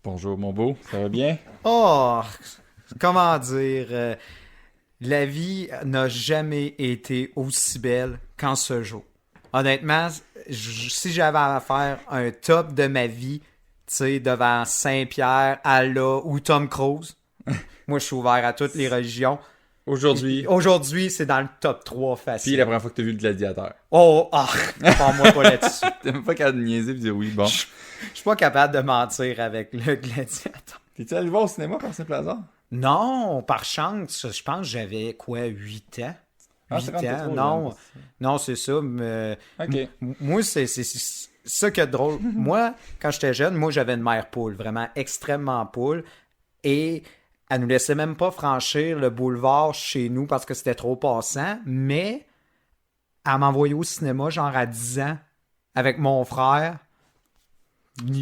Bonjour mon beau, ça va bien? Oh, comment dire, la vie n'a jamais été aussi belle qu'en ce jour. Honnêtement, si j'avais à faire un top de ma vie, tu sais, devant Saint-Pierre, Allah ou Tom Cruise, moi je suis ouvert à toutes les religions. Aujourd'hui, Aujourd'hui, c'est dans le top 3 puis la facile. première fois que t'as vu le gladiateur. Oh, ah, parle-moi pas là-dessus. T'es même pas capable de niaiser et dire oui, bon. Je suis pas capable de mentir avec le gladiateur. T'es-tu allé le voir au cinéma par simple hasard? Non, par chance, je pense que j'avais quoi, 8 ans? Ah, c'est 8 quand t'es ans, trop jeune pour non. ça. Non, c'est ça. Mais, Ok. moi, c'est ça qui est drôle. Moi, quand j'étais jeune, moi, j'avais une mère poule, vraiment extrêmement poule. Et elle nous laissait même pas franchir le boulevard chez nous parce que c'était trop passant. Mais elle m'envoyait au cinéma, genre à 10 ans, avec mon frère.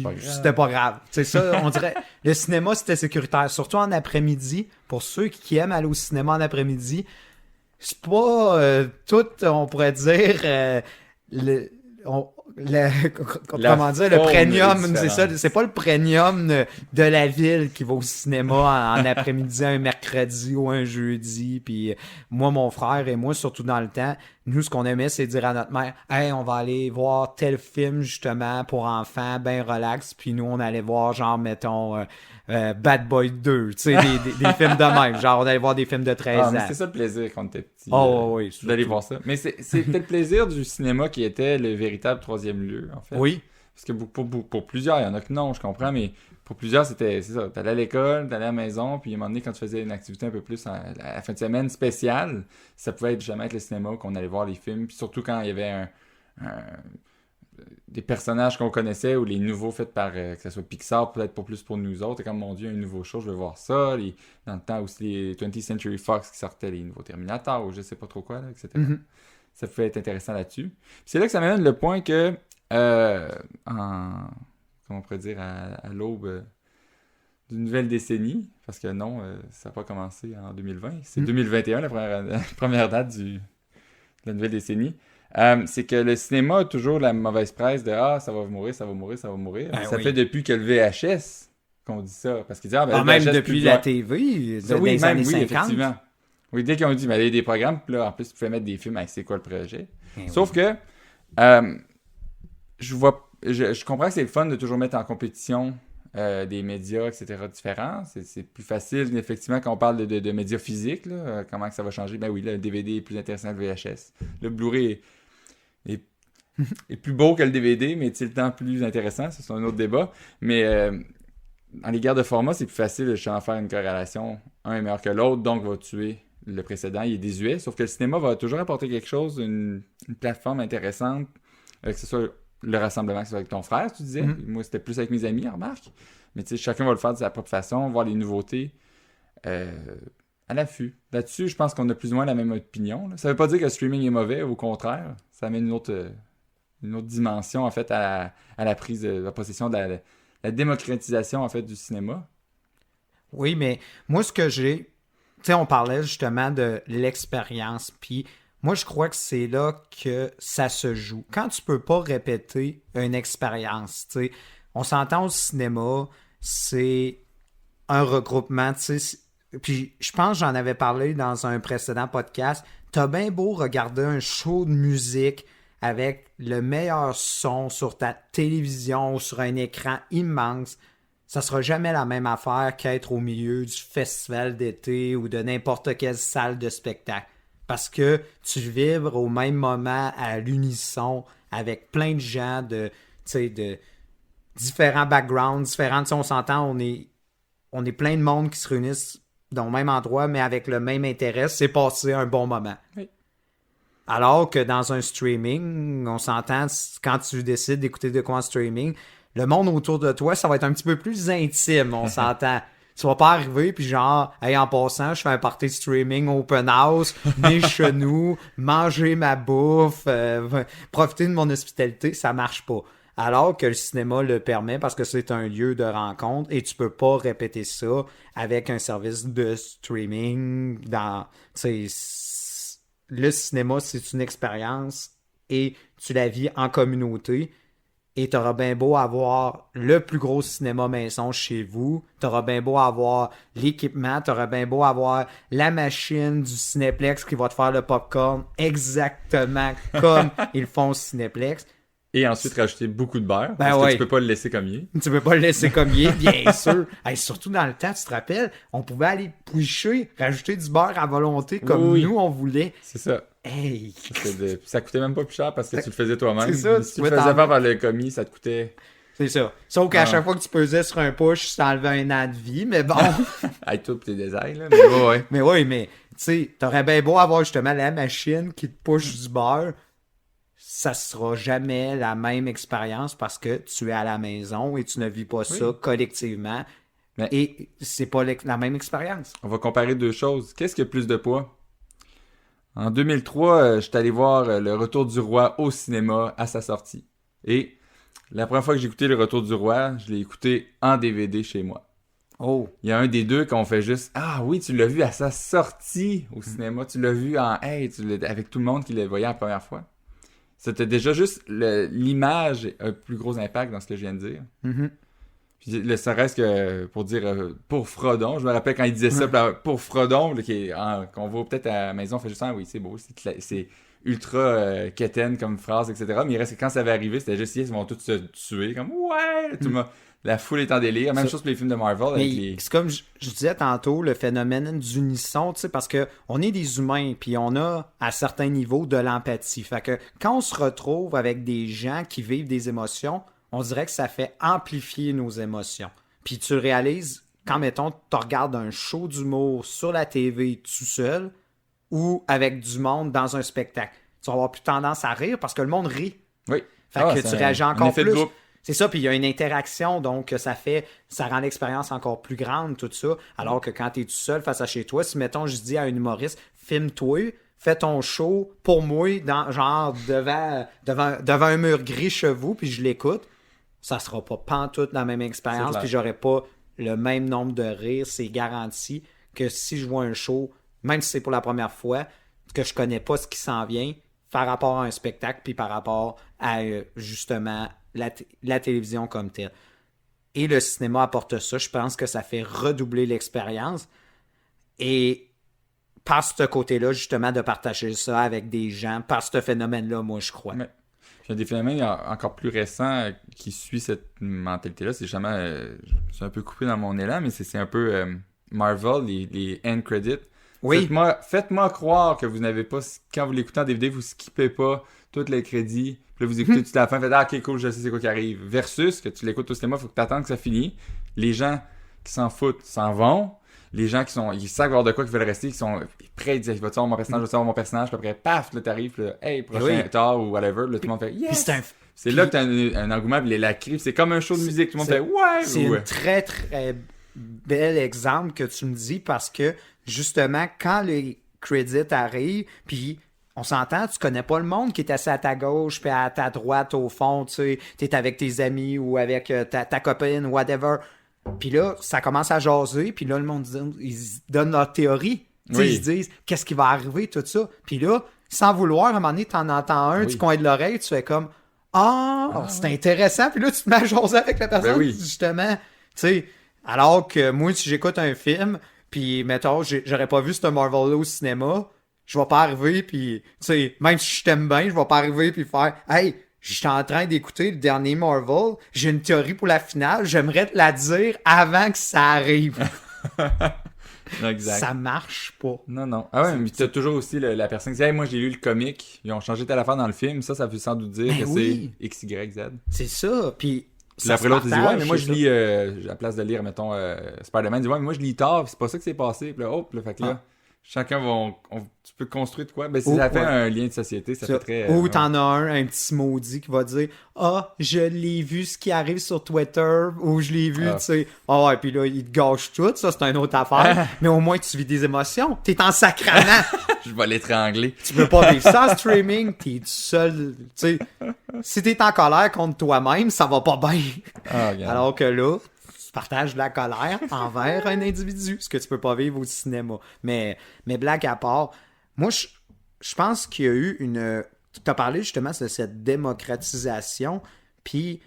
Pas grave. C'était pas grave. C'est ça, on dirait. Le cinéma, c'était sécuritaire. Surtout en après-midi. Pour ceux qui aiment aller au cinéma en après-midi, c'est pas tout, on pourrait dire, le, on- le- La comment dire, le forme est premium, c'est ça, différente. c'est pas le premium de la ville qui va au cinéma en après-midi, un mercredi ou un jeudi. Puis moi, mon frère et moi, surtout dans le temps, nous, ce qu'on aimait, c'est dire à notre mère, hey, on va aller voir tel film justement pour enfants, ben relax. Puis nous, on allait voir, genre, mettons, Bad Boy 2, tu sais, des films de même. Genre, on allait voir des films de 13 Ah, ans. mais c'est ça le plaisir quand t'es petit. Oh, oui, D'aller surtout. voir ça. Mais c'était le plaisir du cinéma qui était le véritable troisième lieu, en fait. Oui. Parce que pour plusieurs, il y en a que non, je comprends, mais pour plusieurs, c'est ça. T'allais à l'école, t'allais à la maison, puis à un moment donné, quand tu faisais une activité un peu plus à la fin de semaine spéciale, ça pouvait jamais être le cinéma qu'on allait voir les films, puis surtout quand il y avait un- des personnages qu'on connaissait ou les nouveaux faits par, que ce soit Pixar, peut-être pas plus pour nous autres, et comme mon Dieu, un nouveau show, je veux voir ça. Dans le temps aussi, les 20th Century Fox qui sortaient les nouveaux Terminator ou je sais pas trop quoi, là, etc. Mhm. Ça pouvait être intéressant là-dessus. Puis c'est là que ça m'amène le point que, en, comment on pourrait dire, à l'aube d'une nouvelle décennie, parce que non, ça n'a pas commencé en 2020, c'est Mhm. 2021 la première date de la nouvelle décennie. C'est que le cinéma a toujours la mauvaise presse de Ah, ça va mourir, ça va mourir, ça va mourir. Ben Ça oui. fait depuis que le VHS qu'on dit ça. Parce qu'ils disent Ah, ben Ah, le même VHS depuis plus la loin. TV, Ça, dans oui, les même, années oui, 50. effectivement. Oui, dès qu'ils ont dit, mais il y a des programmes, puis là, en plus, tu pouvais mettre des films avec c'est quoi le projet. Ben Sauf oui. que, je comprends que c'est le fun de toujours mettre en compétition des médias, etc. différents. C'est plus facile, effectivement, quand on parle de médias physiques, là, comment que ça va changer. Ben oui, là, le DVD est plus intéressant que le VHS. Le Blu-ray est, est plus beau que le DVD, mais est-il le temps plus intéressant? C'est un autre débat. Mais dans les guerres de format, c'est plus facile de en faire une corrélation. Un est meilleur que l'autre, donc va tuer le précédent. Il est désuet. Sauf que le cinéma va toujours apporter quelque chose, une plateforme intéressante, que ce soit le rassemblement, que ce soit avec ton frère, tu disais. Mhm. Moi, c'était plus avec mes amis, remarque. Mais tu sais, chacun va le faire de sa propre façon, voir les nouveautés euh, à l'affût. Là-dessus, je pense qu'on a plus ou moins la même opinion, là. Ça veut pas dire que le streaming est mauvais, au contraire. Ça amène une autre dimension, en fait, à la prise de la possession de la démocratisation, en fait, du cinéma. Oui, mais moi, ce que j'ai. Tu sais, on parlait justement de l'expérience. Puis moi, je crois que c'est là que ça se joue. Quand tu peux pas répéter une expérience, tu sais, on s'entend au cinéma, c'est un regroupement, tu sais. Puis je pense que j'en avais parlé dans un précédent podcast. T'as bien beau regarder un show de musique avec le meilleur son sur ta télévision ou sur un écran immense, ça sera jamais la même affaire qu'être au milieu du festival d'été ou de n'importe quelle salle de spectacle. Parce que tu vibres au même moment à l'unisson avec plein de gens tu sais, de différents backgrounds, différents. Tu sais, on s'entend, on est plein de monde qui se réunissent dans le même endroit, mais avec le même intérêt, c'est passer un bon moment. Oui. Alors que dans un streaming, on s'entend, quand tu décides d'écouter de quoi en streaming, le monde autour de toi, ça va être un petit peu plus intime, on s'entend. Tu vas pas arriver, puis genre, hey, en passant, je fais un party streaming open house, venez chez nous, manger ma bouffe, profiter de mon hospitalité, ça marche pas. Alors que le cinéma le permet parce que c'est un lieu de rencontre et tu peux pas répéter ça avec un service de streaming dans, tu sais, le cinéma, c'est une expérience et tu la vis en communauté. Et t'auras bien beau avoir le plus gros cinéma maison chez vous, t'auras bien beau avoir l'équipement, t'auras bien beau avoir la machine du Cinéplex qui va te faire le popcorn exactement comme ils font au Cinéplex. Et ensuite rajouter beaucoup de beurre, Ben parce que ouais. tu peux pas le laisser comme il est. Tu peux pas le laisser comme il est, bien sûr. Hey, surtout dans le temps, tu te rappelles, on pouvait aller pouicher, rajouter du beurre à volonté comme Oui. nous on voulait. C'est ça. Hey! Ça coûtait même pas plus cher parce que tu le faisais toi-même. C'est ça, Si tu le faisais faire par le commis, ça te coûtait... C'est ça. Sauf qu'à chaque fois que tu pesais sur un push, ça enlevait un an de vie, mais bon. Hey, toi pis tes détails, là. Mais ouais. Mais oui, mais tu sais, t'aurais bien beau avoir justement la machine qui te push du beurre, ça sera jamais la même expérience parce que tu es à la maison et tu ne vis pas ça collectivement. Mais- Et c'est pas la même expérience. On va comparer deux choses. Qu'est-ce qui a plus de poids? En 2003, je suis allé voir Le Retour du Roi au cinéma à sa sortie. Et la première fois que j'ai écouté Le Retour du Roi, je l'ai écouté en DVD chez moi. Oh. Il y a un des deux qu'on fait juste « Ah oui, tu l'as vu à sa sortie au cinéma. Tu l'as vu avec tout le monde qui le voyait la première fois. » C'était déjà juste l'image a un plus gros impact dans ce que je viens de dire. Mhm. Puis ça reste que pour dire pour Frodon, je me rappelle quand il disait ça, pour Frodon, là, qu'on voit peut-être à la maison, on fait juste oui, c'est beau, c'est ultra quétaine comme phrase, etc. Mais il reste que quand ça va arriver, c'était juste ils vont tous se tuer, comme ouais, la foule est en délire. Même chose pour les films de Marvel. Mais Avec les... c'est comme je disais tantôt, le phénomène d'unisson, tu sais, parce que on est des humains, puis on a à certains niveaux de l'empathie. Fait que quand on se retrouve avec des gens qui vivent des émotions, on dirait que ça fait amplifier nos émotions. Puis tu réalises, quand mettons, tu regardes un show d'humour sur la TV tout seul ou avec du monde dans un spectacle. Tu vas avoir plus tendance à rire parce que le monde rit. Oui. Fait que tu réagis encore effet de plus. groupe. C'est ça, puis il y a une interaction, donc ça rend l'expérience encore plus grande, tout ça. Alors que quand t'es tout seul face à chez toi, si mettons, je dis à un humoriste, filme-toi, fais ton show pour moi, genre devant un mur gris chez vous, puis je l'écoute, ça sera pas pantoute la même expérience, puis j'aurai pas le même nombre de rires, c'est garanti que si je vois un show, même si c'est pour la première fois, que je connais pas ce qui s'en vient, par rapport à un spectacle, puis par rapport à justement la télévision comme telle. Et le cinéma apporte ça. Je pense que ça fait redoubler l'expérience. Et par ce côté-là, justement, de partager ça avec des gens, par ce phénomène-là, moi, je crois. Mais il y a des phénomènes encore plus récents qui suivent cette mentalité-là. C'est justement, je suis un peu coupé dans mon élan, mais c'est un peu Marvel, les end credits. Oui. Faites-moi croire que vous n'avez pas, quand vous l'écoutez en DVD, vous skippez pas tous les crédits. Puis là, vous écoutez tout à la fin, faites ok, cool, je sais c'est quoi qui arrive. Versus que tu l'écoutes au cinéma, il faut que tu attendes que ça finisse. Les gens qui s'en foutent s'en vont. Les gens ils savent avoir de quoi qu'ils veulent rester, qui sont prêts, ils disent, va-tu avoir mon personnage, va-tu avoir mon personnage, puis après, paf, là, t'arrives, là, hey, prochain tard ou whatever, là, tout le monde fait, yes! C'est là que t'as un engouement, puis la crie, c'est comme un show de musique, tout le monde fait, ouais! C'est un très, très bel exemple que tu me dis parce que, justement, quand les crédits arrivent, puis on s'entend, tu connais pas le monde qui est assis à ta gauche puis à ta droite au fond, tu sais, t'es avec tes amis ou avec ta copine, whatever. Puis là, ça commence à jaser, puis là, le monde, ils donnent leur théorie. Oui. Ils se disent, qu'est-ce qui va arriver, tout ça. Puis là, sans vouloir, à un moment donné, t'en entends un du coin de l'oreille, tu fais comme, c'est intéressant. Puis là, tu te mets à jaser avec la personne, justement. Tu sais, alors que moi, si j'écoute un film, puis mettons, j'aurais pas vu ce Marvel-là au cinéma, je vais pas arriver, puis, tu sais, même si je t'aime bien, je vais pas arriver, puis faire, hey, je suis en train d'écouter le dernier Marvel, j'ai une théorie pour la finale, j'aimerais te la dire avant que ça arrive. Exact. Ça marche pas. Non. Ah ouais, mais t'as toujours aussi la personne qui dit, hey, moi j'ai lu le comic, ils ont changé telle affaire dans le film, ça veut sans doute dire que c'est X, Y, Z. C'est ça, puis après l'autre, il dit, ouais, mais moi je lis, à la place de lire, mettons, Spider-Man, il dit, ouais, mais moi je lis tard, c'est pas ça que c'est passé. Puis là, fait que là, chacun tu peux construire de quoi? Ben, si ça fait un lien de société, ça fait très... Ou t'en as un petit maudit qui va dire « Ah, je l'ai vu ce qui arrive sur Twitter » ou « Je l'ai vu, tu sais. » Ah ouais, puis là, il te gâche tout, ça, c'est une autre affaire. Mais au moins, tu vis des émotions. T'es en sacrament. Je vais l'étrangler. Tu peux pas vivre ça en streaming. T'es tout seul. Tu sais, si t'es en colère contre toi-même, ça va pas bien. Alors que là... partage de la colère envers un individu, ce que tu peux pas vivre au cinéma. Mais blague à part, moi, je pense qu'il y a eu tu as parlé justement de cette démocratisation, Puis,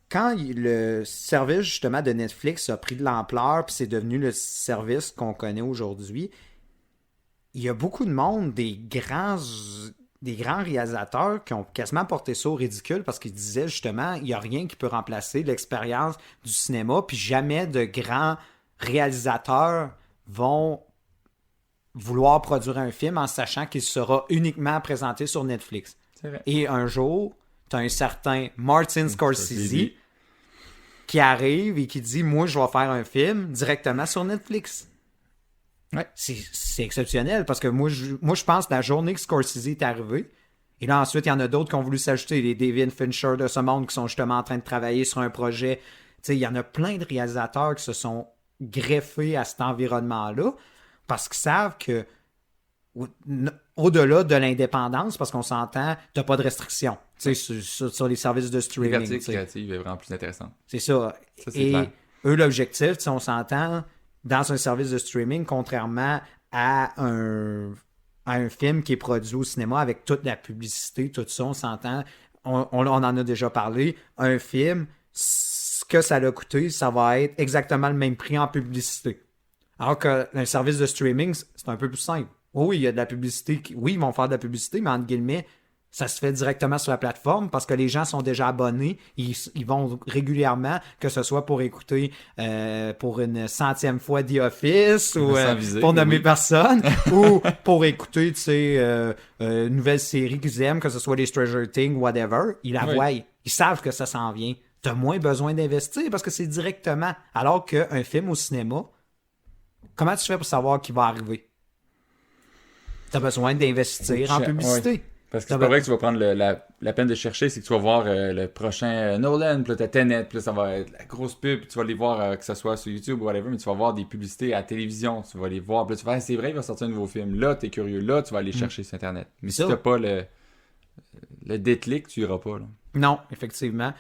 quand le service, justement, de Netflix a pris de l'ampleur, puis c'est devenu le service qu'on connaît aujourd'hui, il y a beaucoup de monde, des grands réalisateurs qui ont quasiment porté ça au ridicule parce qu'ils disaient, justement, il n'y a rien qui peut remplacer l'expérience du cinéma, puis jamais de grands réalisateurs vont vouloir produire un film en sachant qu'il sera uniquement présenté sur Netflix. C'est vrai. Et un jour, tu as un certain Martin Scorsese qui arrive et qui dit « Moi, je vais faire un film directement sur Netflix. » Ouais. C'est exceptionnel parce que moi, je pense que la journée que Scorsese est arrivé, et là, ensuite, il y en a d'autres qui ont voulu s'ajouter, les David Fincher de ce monde qui sont justement en train de travailler sur un projet. Tu sais, il y en a plein de réalisateurs qui se sont greffés à cet environnement-là parce qu'ils savent que au-delà de l'indépendance, parce qu'on s'entend, t'as pas de restrictions sur les services de streaming. La liberté créative est vraiment plus intéressante. C'est ça. C'est clair. Eux, l'objectif, on s'entend, dans un service de streaming, contrairement à un film qui est produit au cinéma avec toute la publicité, tout ça, on s'entend, on en a déjà parlé, un film, ce que ça l'a coûté, ça va être exactement le même prix en publicité. Alors qu'un service de streaming, c'est un peu plus simple. Oui, il y a de la publicité. Oui, ils vont faire de la publicité, mais entre guillemets, ça se fait directement sur la plateforme parce que les gens sont déjà abonnés. Ils vont régulièrement, que ce soit pour écouter pour une 100e fois The Office ou pour nommer personne, ou pour écouter, tu sais, une nouvelle série qu'ils aiment, que ce soit les Stranger Things, whatever. Ils la voient. Ils savent que ça s'en vient. T'as moins besoin d'investir parce que c'est directement. Alors qu'un film au cinéma, comment tu fais pour savoir qui va arriver? T'as besoin d'investir en publicité. Oui. Parce que c'est pas vrai que tu vas prendre la peine de chercher, c'est que tu vas voir le prochain Nolan, puis là t'as Tenet, puis là ça va être la grosse pub, puis tu vas les voir que ce soit sur YouTube ou whatever, mais tu vas voir des publicités à la télévision, tu vas les voir, puis là tu vas c'est vrai, il va sortir un nouveau film. Là, t'es curieux, là, tu vas aller chercher sur Internet. Mais si t'as pas le déclic, tu iras pas. Là. Non, effectivement.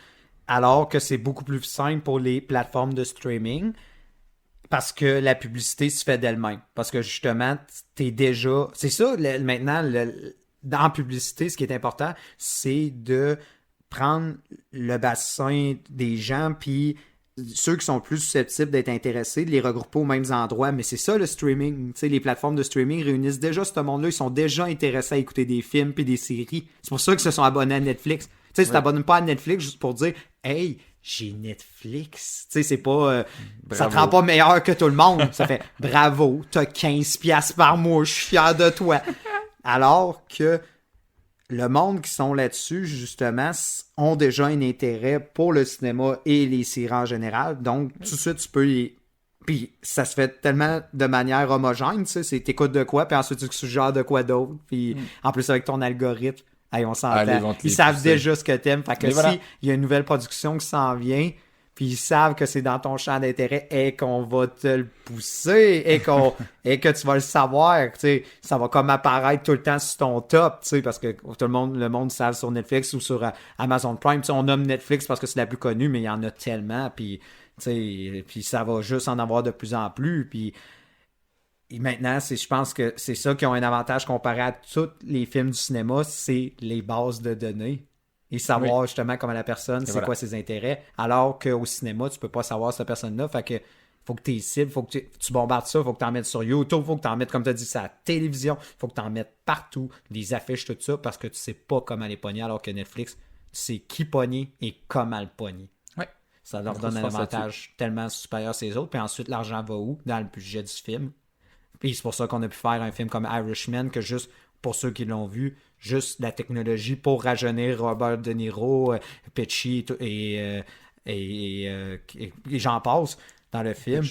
Alors que c'est beaucoup plus simple pour les plateformes de streaming. Parce que la publicité se fait d'elle-même. Parce que justement, t'es déjà... C'est ça, maintenant, dans la publicité, ce qui est important, c'est de prendre le bassin des gens, puis ceux qui sont plus susceptibles d'être intéressés, de les regrouper aux mêmes endroits. Mais c'est ça, le streaming. Tu sais, les plateformes de streaming réunissent déjà ce monde-là. Ils sont déjà intéressés à écouter des films puis des séries. C'est pour ça qu'ils se sont abonnés à Netflix. Tu sais, si t'abonnes pas à Netflix juste pour dire « Hey, j'ai Netflix. » Tu sais, c'est pas... ça te rend pas meilleur que tout le monde. Ça fait « Bravo, t'as 15$ par mois, je suis fier de toi. » Alors que le monde qui sont là-dessus, justement, ont déjà un intérêt pour le cinéma et les séries en général. Donc, tout de suite, tu peux les... Puis, ça se fait tellement de manière homogène, tu sais. C'est t'écoutes de quoi, puis ensuite, tu suggères de quoi d'autre. Puis, en plus, avec ton algorithme, hey, on s'entend. Ils savent déjà ce que t'aimes. Fait que si il y a une nouvelle production qui s'en vient, puis ils savent que c'est dans ton champ d'intérêt et qu'on va te le pousser et que tu vas le savoir, tu sais, ça va comme apparaître tout le temps sur ton top, tu sais, parce que le monde savent sur Netflix ou sur Amazon Prime, tu sais, on nomme Netflix parce que c'est la plus connue, mais il y en a tellement, puis tu sais, puis ça va juste en avoir de plus en plus, puis et maintenant, je pense que c'est ça qui ont un avantage comparé à tous les films du cinéma, c'est les bases de données. Et savoir justement comment la personne, c'est quoi ses intérêts. Alors qu'au cinéma, tu peux pas savoir cette personne-là. Fait que faut que tu cibles, faut que tu bombardes ça, faut que tu en mettes sur YouTube, faut que tu en mettes, comme tu as dit, sur la télévision, faut que tu en mettes partout, des affiches, tout ça, parce que tu sais pas comment les pogner, alors que Netflix, tu sais qui pogner et comment le pogner. Ouais. Ça leur donne un avantage tellement supérieur à ces autres. Puis ensuite, l'argent va où? Dans le budget du film. Puis c'est pour ça qu'on a pu faire un film comme Irishman, que juste, pour ceux qui l'ont vu, juste la technologie pour rajeunir Robert De Niro, Pesci et j'en passe dans le film.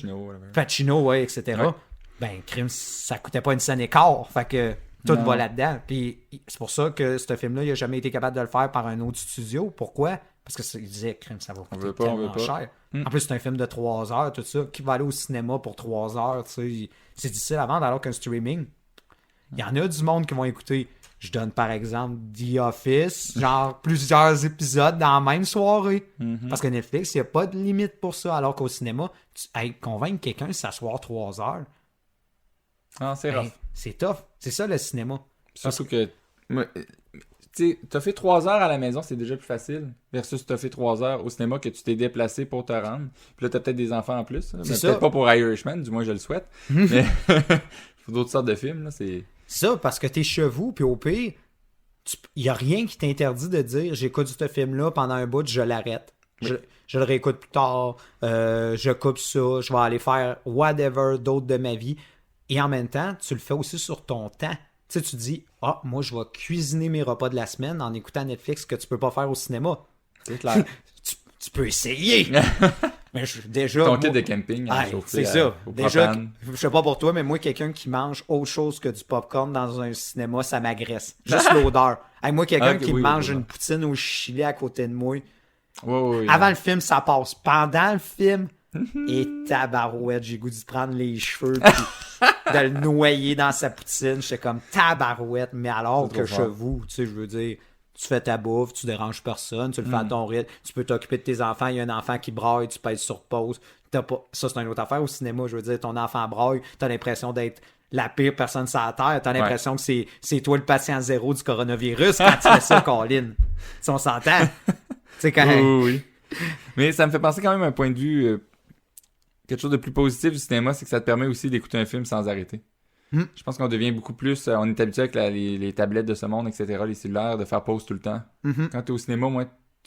Pacino, ouais, etc. Ouais. Ben, crime, ça coûtait pas une scène et quart. Fait que tout va là-dedans. Puis c'est pour ça que ce film-là, il a jamais été capable de le faire par un autre studio. Pourquoi? Parce que il disait, crime, ça va coûter tellement cher. En plus, c'est un film de 3 heures, tout ça. Qui va aller au cinéma pour 3 heures, tu sais, c'est difficile à vendre, alors qu'un streaming, il y en a du monde qui vont écouter. Je donne par exemple The Office, genre plusieurs épisodes dans la même soirée. Parce que Netflix, il n'y a pas de limite pour ça, alors qu'au cinéma, convaincre quelqu'un de s'asseoir 3 heures. Ah, c'est rough. C'est tough. C'est ça le cinéma. Surtout que t'as fait 3 heures à la maison, c'est déjà plus facile. Versus t'as fait 3 heures au cinéma que tu t'es déplacé pour te rendre. Puis là, t'as peut-être des enfants en plus. Là. Mais ça. peut-être pas pour Irishman, du moins je le souhaite. Mais pour d'autres sortes de films, là, c'est... Ça, parce que t'es chez vous, puis au pire, il y a rien qui t'interdit de dire j'écoute ce film-là pendant un bout, je l'arrête. Oui. Je le réécoute plus tard, je coupe ça, je vais aller faire whatever d'autre de ma vie. Et en même temps, tu le fais aussi sur ton temps. Tu sais, tu dis, moi, je vais cuisiner mes repas de la semaine en écoutant Netflix que tu peux pas faire au cinéma. C'est clair. Tu peux essayer. Mais déjà. Ton kit de camping, c'est ça. au Déjà, propane. je sais pas pour toi, mais moi, quelqu'un qui mange autre chose que du popcorn dans un cinéma, ça m'agresse. Juste l'odeur. Moi, quelqu'un qui mange une poutine au chili à côté de moi. Oui, Avant le film, ça passe. Pendant le film, et tabarouette, j'ai goût d'y prendre les cheveux puis de le noyer dans sa poutine. J'étais comme tabarouette, mais alors que chez vous, tu sais, je veux dire, tu fais ta bouffe, tu déranges personne, tu le fais à ton rythme, tu peux t'occuper de tes enfants, il y a un enfant qui braille, tu pèses sur pause. Ça, c'est une autre affaire au cinéma, je veux dire, ton enfant braille, t'as l'impression d'être la pire personne sur la Terre, t'as l'impression que c'est toi le patient zéro du coronavirus quand tu fais ça, Colin. Si on s'entend. C'est quand même... Oui. Mais ça me fait penser quand même à un point de vue... quelque chose de plus positif du cinéma, c'est que ça te permet aussi d'écouter un film sans arrêter. Je pense qu'on devient beaucoup plus... on est habitué avec les tablettes de ce monde, etc., les cellulaires, de faire pause tout le temps. Quand t'es au cinéma, moi,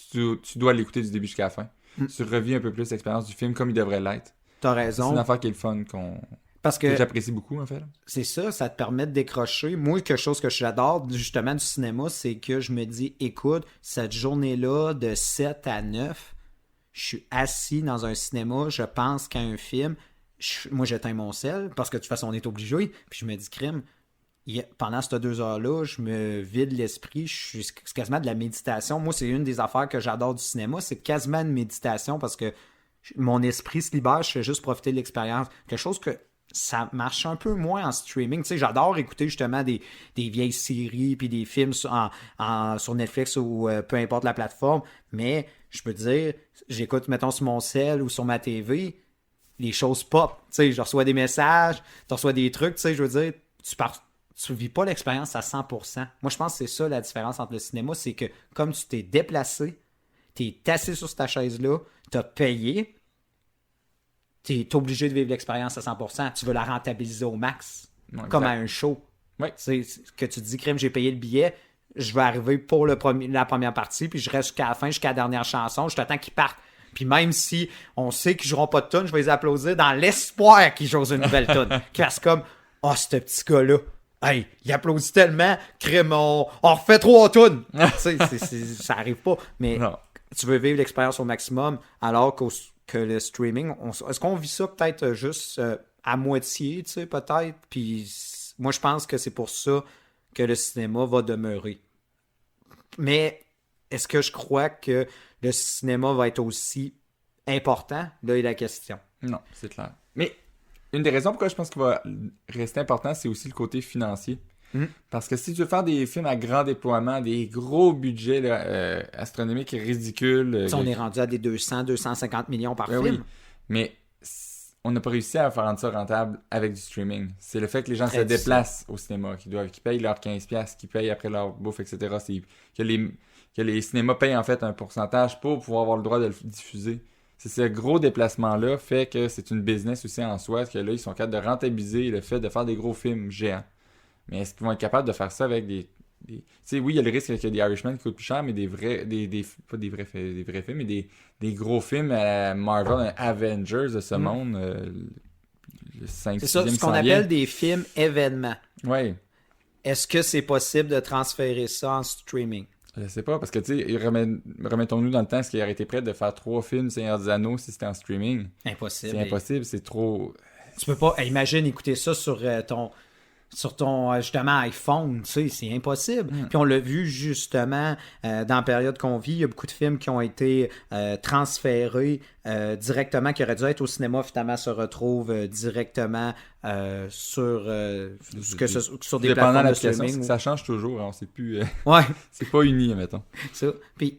tu dois l'écouter du début jusqu'à la fin. Tu revis un peu plus l'expérience du film comme il devrait l'être. T'as raison. C'est une affaire qui est le fun, Parce que j'apprécie beaucoup, en fait. C'est ça te permet de décrocher. Moi, quelque chose que j'adore, justement, du cinéma, c'est que je me dis, écoute, cette journée-là, de 7 à 9, je suis assis dans un cinéma, je pense qu'à un film, moi, j'éteins mon sel, parce que de toute façon, on est obligé, puis je me dis, crime, pendant ces 2 heures-là, je me vide l'esprit, c'est quasiment de la méditation. Moi, c'est une des affaires que j'adore du cinéma, c'est quasiment une méditation, parce que mon esprit se libère, je fais juste profiter de l'expérience. Quelque chose que ça marche un peu moins en streaming. Tu sais, j'adore écouter justement des vieilles séries puis des films sur Netflix ou peu importe la plateforme, mais je peux te dire, j'écoute, mettons, sur mon cell ou sur ma TV, les choses pop. Tu sais, je reçois des messages, tu reçois des trucs, tu sais, je veux dire, tu vis pas l'expérience à 100%. Moi, je pense que c'est ça la différence entre le cinéma, c'est que comme tu t'es déplacé, t'es assis sur ta chaise-là, t'as payé, t'es obligé de vivre l'expérience à 100%. Tu veux la rentabiliser au max. Ouais, comme à un show. Ouais. C'est que tu te dis, crime, j'ai payé le billet, je vais arriver pour la première partie, puis je reste jusqu'à la fin, jusqu'à la dernière chanson, je t'attends qu'ils partent. Puis même si on sait qu'ils joueront pas de tune, je vais les applaudir dans l'espoir qu'ils jouent une nouvelle tune. Qu'ils fassent comme, ce petit gars-là, hey, il applaudit tellement, crime, on refait 3 tunes. Ça arrive pas. Mais non. Tu veux vivre l'expérience au maximum, alors que le streaming, est-ce qu'on vit ça peut-être juste à moitié, tu sais, peut-être? Puis moi, je pense que c'est pour ça que le cinéma va demeurer. Mais est-ce que je crois que le cinéma va être aussi important? Là est la question. Non, c'est clair. Mais une des raisons pourquoi je pense qu'il va rester important, c'est aussi le côté financier. Parce que si tu veux faire des films à grand déploiement, des gros budgets là, astronomiques et ridicules... on est rendu à des 200-250 millions par film. Oui, mais on n'a pas réussi à faire rendre ça rentable avec du streaming. C'est le fait que les gens se déplacent au cinéma, qu'ils payent leurs 15$, qu'ils payent après leur bouffe, etc. Que les cinémas payent en fait un pourcentage pour pouvoir avoir le droit de le diffuser. C'est ce gros déplacement-là fait que c'est une business aussi en soi, que là, ils sont capables de rentabiliser le fait de faire des gros films géants. Mais est-ce qu'ils vont être capables de faire ça avec des... Tu sais, oui, il y a le risque qu'il y ait des Irishman qui coûtent plus cher, mais pas des vrais films, mais des gros films à Marvel, Avengers de ce monde, le 5 c'est ça, ce qu'on appelle des films événements. Oui. Est-ce que c'est possible de transférer ça en streaming? Je sais pas, parce que, tu sais, remettons-nous dans le temps, est-ce qu'il aurait été prêt de faire 3 films Seigneur des Anneaux si c'était en streaming? Impossible. C'est impossible, c'est trop... Tu peux pas... Imagine écouter ça sur ton justement iPhone, tu sais, c'est impossible. Puis on l'a vu justement dans la période qu'on vit, il y a beaucoup de films qui ont été transférés directement, qui auraient dû être au cinéma, finalement se retrouvent directement sur des plateformes de streaming. Ça change toujours, on sait plus. Ouais. C'est pas uni, mettons. Ça.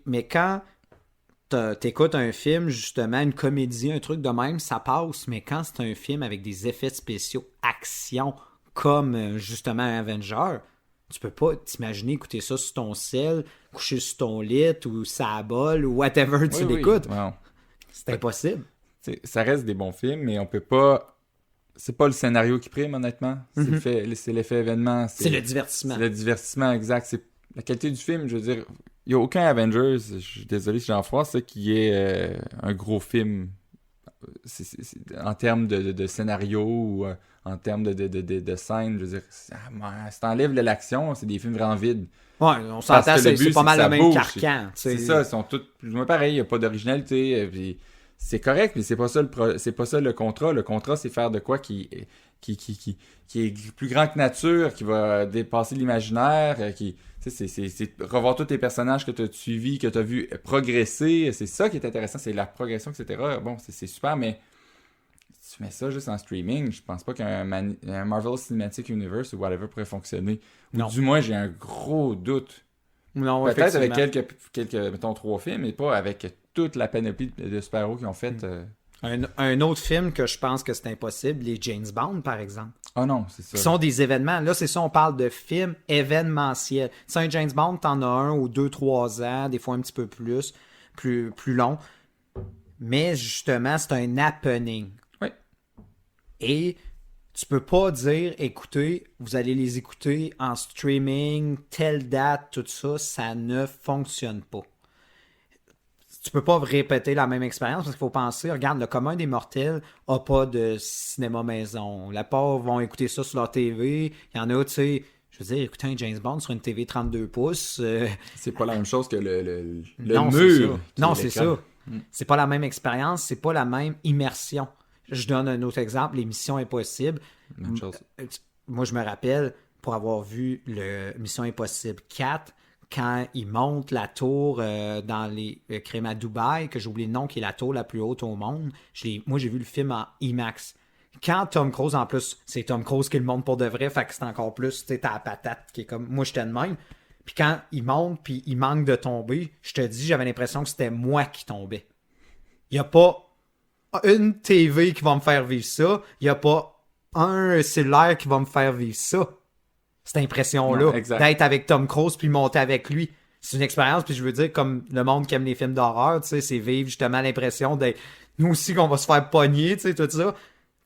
Mais quand t'écoutes un film, justement, une comédie, un truc de même, ça passe. Mais quand c'est un film avec des effets spéciaux, action, comme justement un Avenger, Tu peux pas t'imaginer écouter ça sur ton cell, coucher sur ton lit ou sa bol ou whatever tu l'écoutes. Wow. C'est impossible. T'sais, ça reste des bons films, mais on peut pas... C'est pas le scénario qui prime, honnêtement. C'est l'effet événement. C'est le divertissement. C'est le divertissement, exact. C'est la qualité du film, je veux dire... Il n'y a aucun Avengers, je suis désolé si j'en froisse, ça, qui est un gros film en termes de scénario ou en termes de scène. Je veux dire, si t'enlèves l'action, c'est des films vraiment vides. Ouais, on s'entend, c'est pas mal le même carcan. C'est ça, ils sont tous plus ou moins pareils, il n'y a pas d'originalité. Puis c'est correct, mais c'est pas ça le contrat. Le contrat, c'est faire de quoi qui est plus grand que nature, qui va dépasser l'imaginaire, c'est revoir tous tes personnages que tu as suivis, que tu as vu progresser. C'est ça qui est intéressant, c'est la progression, etc. Bon, c'est super, mais si tu mets ça juste en streaming, je pense pas qu'un Marvel Cinematic Universe ou whatever pourrait fonctionner. Ou du moins, j'ai un gros doute. Non, peut-être avec quelques, mettons, 3 films, mais pas avec toute la panoplie de super-héros qu'ils ont fait. Un autre film que je pense que c'est impossible, les James Bond, par exemple. Ah non, c'est ça. Qui sont des événements. Là, c'est ça, on parle de films événementiels. C'est un James Bond, t'en as un ou 2-3 ans, des fois un petit peu plus long. Mais justement, c'est un happening. Oui. Et tu peux pas dire, écoutez, vous allez les écouter en streaming, telle date, tout ça, ça ne fonctionne pas. Tu peux pas répéter la même expérience parce qu'il faut penser, regarde, le commun des mortels a pas de cinéma maison. La part vont écouter ça sur leur TV. Il y en a, tu sais, je veux dire, écouter un James Bond sur une TV 32 pouces. C'est pas la même chose que le non, mur. Non, c'est ça. C'est pas la même expérience, c'est pas la même immersion. Je donne un autre exemple, les Missions Impossibles. Même chose. Moi, je me rappelle, pour avoir vu le Mission Impossible 4, quand ils montent la tour dans les crimes à Dubaï, que j'ai oublié le nom, qui est la tour la plus haute au monde, moi, j'ai vu le film en IMAX. Quand Tom Cruise, en plus, c'est Tom Cruise qui le monte pour de vrai, fait que c'est encore plus, tu sais, t'as la patate qui est comme... Moi, j'étais de même. Puis quand il monte, puis il manque de tomber, je te dis, j'avais l'impression que c'était moi qui tombais. Il n'y a pas une TV qui va me faire vivre ça. Il n'y a pas un cellulaire qui va me faire vivre ça. Cette impression-là, d'être avec Tom Cruise puis monter avec lui. C'est une expérience, puis je veux dire, comme le monde qui aime les films d'horreur, tu sais, c'est vivre justement l'impression d'être nous aussi qu'on va se faire pogner, tu sais, tout ça.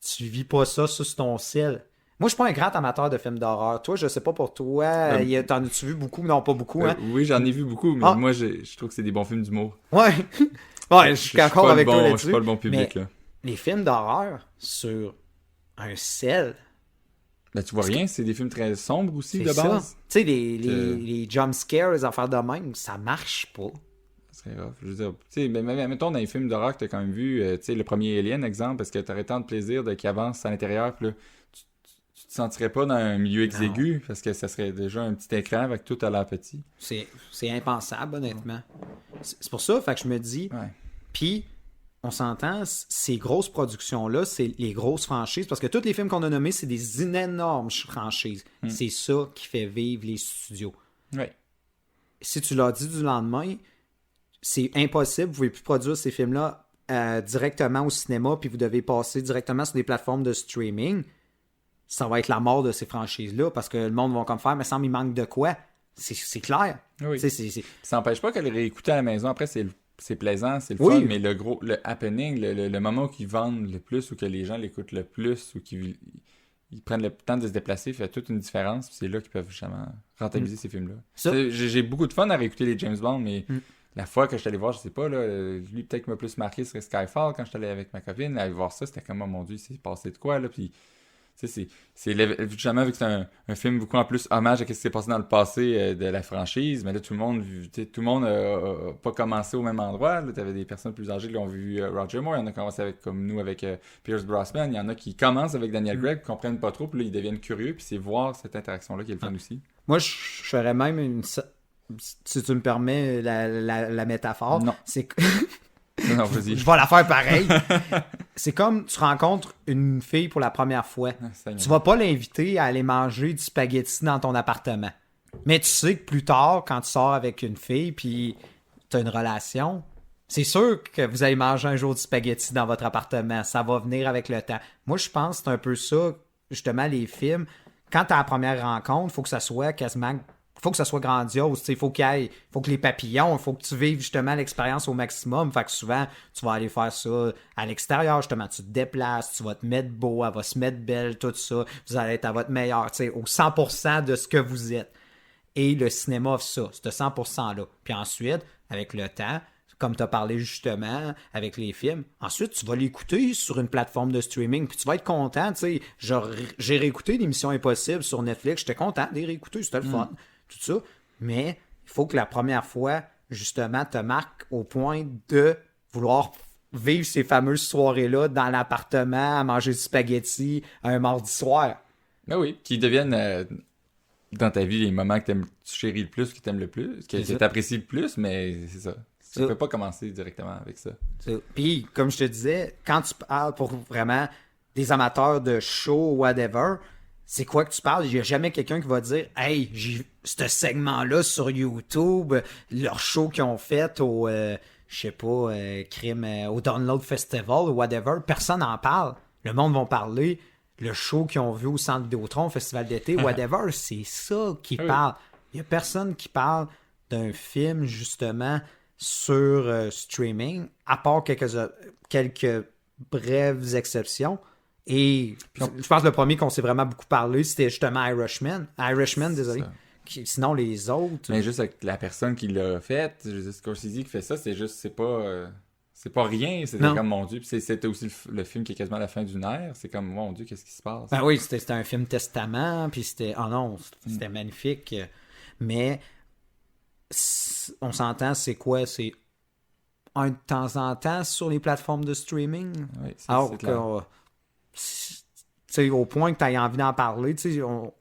Tu vis pas ça sur ton ciel. Moi, je suis pas un grand amateur de films d'horreur. Toi, je sais pas pour toi, t'en as-tu vu beaucoup? Non, pas beaucoup, hein? Oui, j'en ai vu beaucoup, mais moi, je trouve que c'est des bons films d'humour. Ouais. Ouais, je suis d'accord avec toi là-dessus. Je suis pas le bon public, mais là. Les films d'horreur sur un ciel... Ben, tu vois rien, c'est des films très sombres aussi, de ça. base. Tu sais, les jump scares, les affaires de même, ça marche pas. C'est rough. Je veux dire, tu sais, mettons dans les films d'horreur que t'as quand même vu, tu sais, le premier Alien, exemple, parce que t'aurais tant de plaisir qu'il avance à l'intérieur, puis là, tu te sentirais pas dans un milieu exigu, parce que ça serait déjà un petit écran avec tout à l'air petit. C'est impensable, honnêtement. C'est pour ça, fait que je me dis, puis... On s'entend, ces grosses productions-là, c'est les grosses franchises, parce que tous les films qu'on a nommés, c'est des énormes franchises. C'est ça qui fait vivre les studios. Ouais. Si tu l'as dit du lendemain, c'est impossible, vous ne pouvez plus produire ces films-là directement au cinéma, puis vous devez passer directement sur des plateformes de streaming. Ça va être la mort de ces franchises-là, parce que le monde va comme faire, mais semble il manque de quoi. C'est clair. Oui. Ça n'empêche pas qu'elle les réécoute à la maison. Après, c'est plaisant, c'est le fun, mais le happening, le moment où ils vendent le plus, ou que les gens l'écoutent le plus, ou qu'ils prennent le temps de se déplacer, fait toute une différence. C'est là qu'ils peuvent justement rentabiliser ces films-là. J'ai beaucoup de fun à réécouter les James Bond, mais la fois que je suis allé voir, je sais pas, là, lui peut-être qui m'a plus marqué serait Skyfall. Quand je suis allé avec ma copine, aller voir ça, c'était comme, oh mon Dieu, c'est passé de quoi, là, puis... C'est justement, vu que c'est un film beaucoup en plus hommage à ce qui s'est passé dans le passé de la franchise, mais là tout le monde a pas commencé au même endroit. Tu avais des personnes plus âgées qui ont vu Roger Moore, il y en a commencé comme nous avec Pierce Brosnan, il y en a qui commencent avec Daniel Craig, qui comprennent pas trop, puis là ils deviennent curieux, puis c'est voir cette interaction-là qui est le fun aussi. Moi je ferais même si tu me permets la métaphore, non. C'est non, vas-y. Je vais la faire pareil. C'est comme tu rencontres une fille pour la première fois. Tu vas pas l'inviter à aller manger du spaghetti dans ton appartement. Mais tu sais que plus tard, quand tu sors avec une fille puis tu as une relation, c'est sûr que vous allez manger un jour du spaghetti dans votre appartement. Ça va venir avec le temps. Moi, je pense que c'est un peu ça, justement, les films. quand t'as la première rencontre, il faut que ça soit quasiment... faut que ça soit grandiose, il faut que les papillons, il faut que tu vives justement l'expérience au maximum. Fait que souvent, tu vas aller faire ça à l'extérieur, justement, tu te déplaces, tu vas te mettre beau, elle va se mettre belle, tout ça. Vous allez être à votre meilleur, au 100% de ce que vous êtes. Et le cinéma offre ça, ce 100%-là. Puis ensuite, avec le temps, comme tu as parlé justement avec les films, ensuite, tu vas l'écouter sur une plateforme de streaming, puis tu vas être content, tu sais. Genre, j'ai réécouté l'émission Impossible sur Netflix, j'étais content de les réécouter, c'était le fun, tout ça. Mais il faut que la première fois, justement, te marque au point de vouloir vivre ces fameuses soirées-là dans l'appartement, à manger du spaghetti un mardi soir. Ben oui, qui deviennent dans ta vie les moments que tu chéris le plus, que tu aimes le plus, que tu apprécies le plus, mais c'est ça. Tu ne peux pas commencer directement avec ça. Puis, comme je te disais, quand tu parles pour vraiment des amateurs de show ou whatever, c'est quoi que tu parles? Il n'y a jamais quelqu'un qui va dire « Hey, j'ai vu ce segment-là sur YouTube, leur show qu'ils ont fait au, je sais pas, au Download Festival ou whatever. » Personne n'en parle. Le monde va parler. Le show qu'ils ont vu au Centre Vidéotron, Festival d'été, whatever, c'est ça qui parle. Il n'y a personne qui parle d'un film, justement, sur streaming, à part quelques brèves exceptions. Et je pense que le premier qu'on s'est vraiment beaucoup parlé, c'était justement Irishman. Désolé. Sinon, les autres... Mais juste avec la personne qui l'a fait, Scorsese qui fait ça, c'est pas rien. C'était comme, mon Dieu. Puis c'était aussi le film qui est quasiment à la fin d'une ère. C'est comme, mon Dieu, qu'est-ce qui se passe? Ben oui, c'était un film testament, puis c'était... Oh non, c'était magnifique. Mais... on s'entend, c'est quoi? C'est un de temps en temps sur les plateformes de streaming. Oui, alors que, au point que tu aies envie d'en parler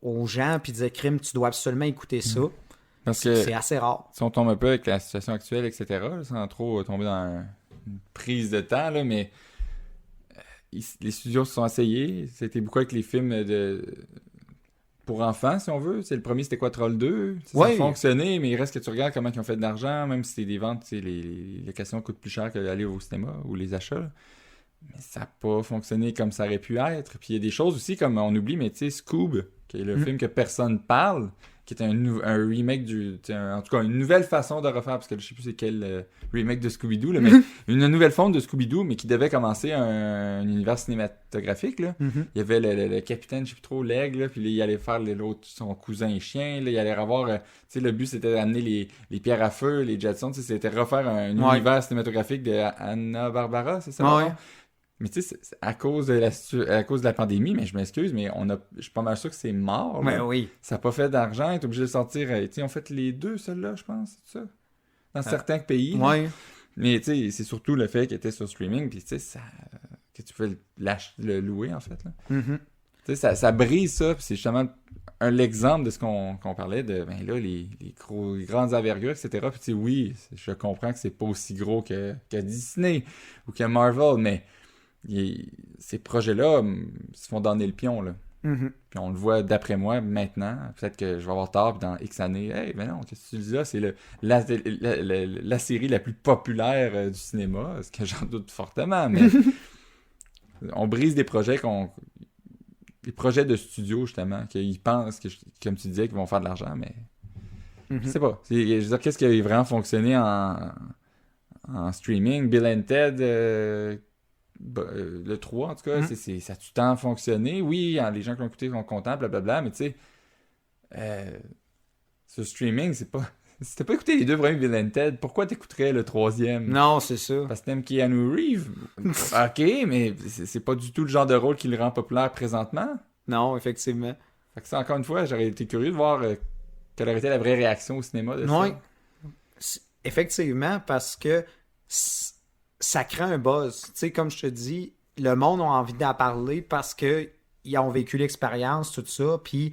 aux gens, puis dire crime, tu dois absolument écouter ça. Parce que c'est assez rare. Si on tombe un peu avec la situation actuelle, etc., là, sans trop tomber dans une prise de temps, là, mais les studios se sont essayés. C'était beaucoup avec les films pour enfants, si on veut. Le premier, c'était quoi, Troll 2? Ça a fonctionné, mais il reste que tu regardes comment ils ont fait de l'argent, même si c'est des ventes, les locations coûtent plus cher qu'aller au cinéma ou les achats. Là. Mais ça n'a pas fonctionné comme ça aurait pu être. Puis il y a des choses aussi, comme on oublie, mais tu sais, Scoob, qui est le film que personne parle, qui est un remake en tout cas, une nouvelle façon de refaire, parce que je sais plus c'est quel remake de Scooby-Doo, là, mais une nouvelle forme de Scooby-Doo, mais qui devait commencer un univers cinématographique. Là. Il y avait le capitaine, je sais plus trop, l'aigle, puis là, il allait faire l'autre, son cousin et chien, là, il allait revoir, le but c'était d'amener les pierres à feu, les Jetsons, c'était refaire un univers cinématographique de Hanna-Barbera, c'est ça? Ouais. Mais tu sais, c'est à cause de la pandémie, mais je m'excuse, mais je suis pas mal sûr que c'est mort. Mais oui. Ça n'a pas fait d'argent, tu es obligé de sortir. Tu sais, on fait les deux, ceux-là, je pense, c'est ça? Dans certains pays. Ouais. Mais tu sais, c'est surtout le fait qu'il était sur streaming, puis tu sais, que tu peux le louer, en fait. Là. Tu sais, ça brise ça, puis c'est justement l'exemple de ce qu'on parlait de, ben là, les grandes envergures, etc. Puis tu sais, oui, je comprends que c'est pas aussi gros que Disney ou que Marvel, mais ces projets-là se font donner le pion, là. Puis on le voit d'après moi maintenant. Peut-être que je vais avoir tort, puis dans X années, hey, mais non, qu'est-ce que tu dis là? C'est la série la plus populaire du cinéma, ce que j'en doute fortement, mais on brise des projets des projets de studio, justement, qu'ils pensent, comme tu disais, qu'ils vont faire de l'argent, mais je sais pas. Je veux dire, qu'est-ce qui a vraiment fonctionné en streaming? Bill and Ted... le 3, en tout cas, ça a tout le temps fonctionné. Oui, les gens qui l'ont écouté sont contents, blablabla, mais tu sais, ce streaming, c'est pas... Si t'as pas écouté les deux premiers Bill and Ted, pourquoi t'écouterais le troisième? Non, c'est ça. Parce que t'aimes Keanu Reeves? Ok, mais c'est pas du tout le genre de rôle qui le rend populaire présentement. Non, effectivement. Fait que ça, encore une fois, j'aurais été curieux de voir quelle aurait été la vraie réaction au cinéma de ça. Effectivement, parce que ça crée un buzz. Tu sais, comme je te dis, le monde a envie d'en parler parce qu'ils ont vécu l'expérience, tout ça. Puis,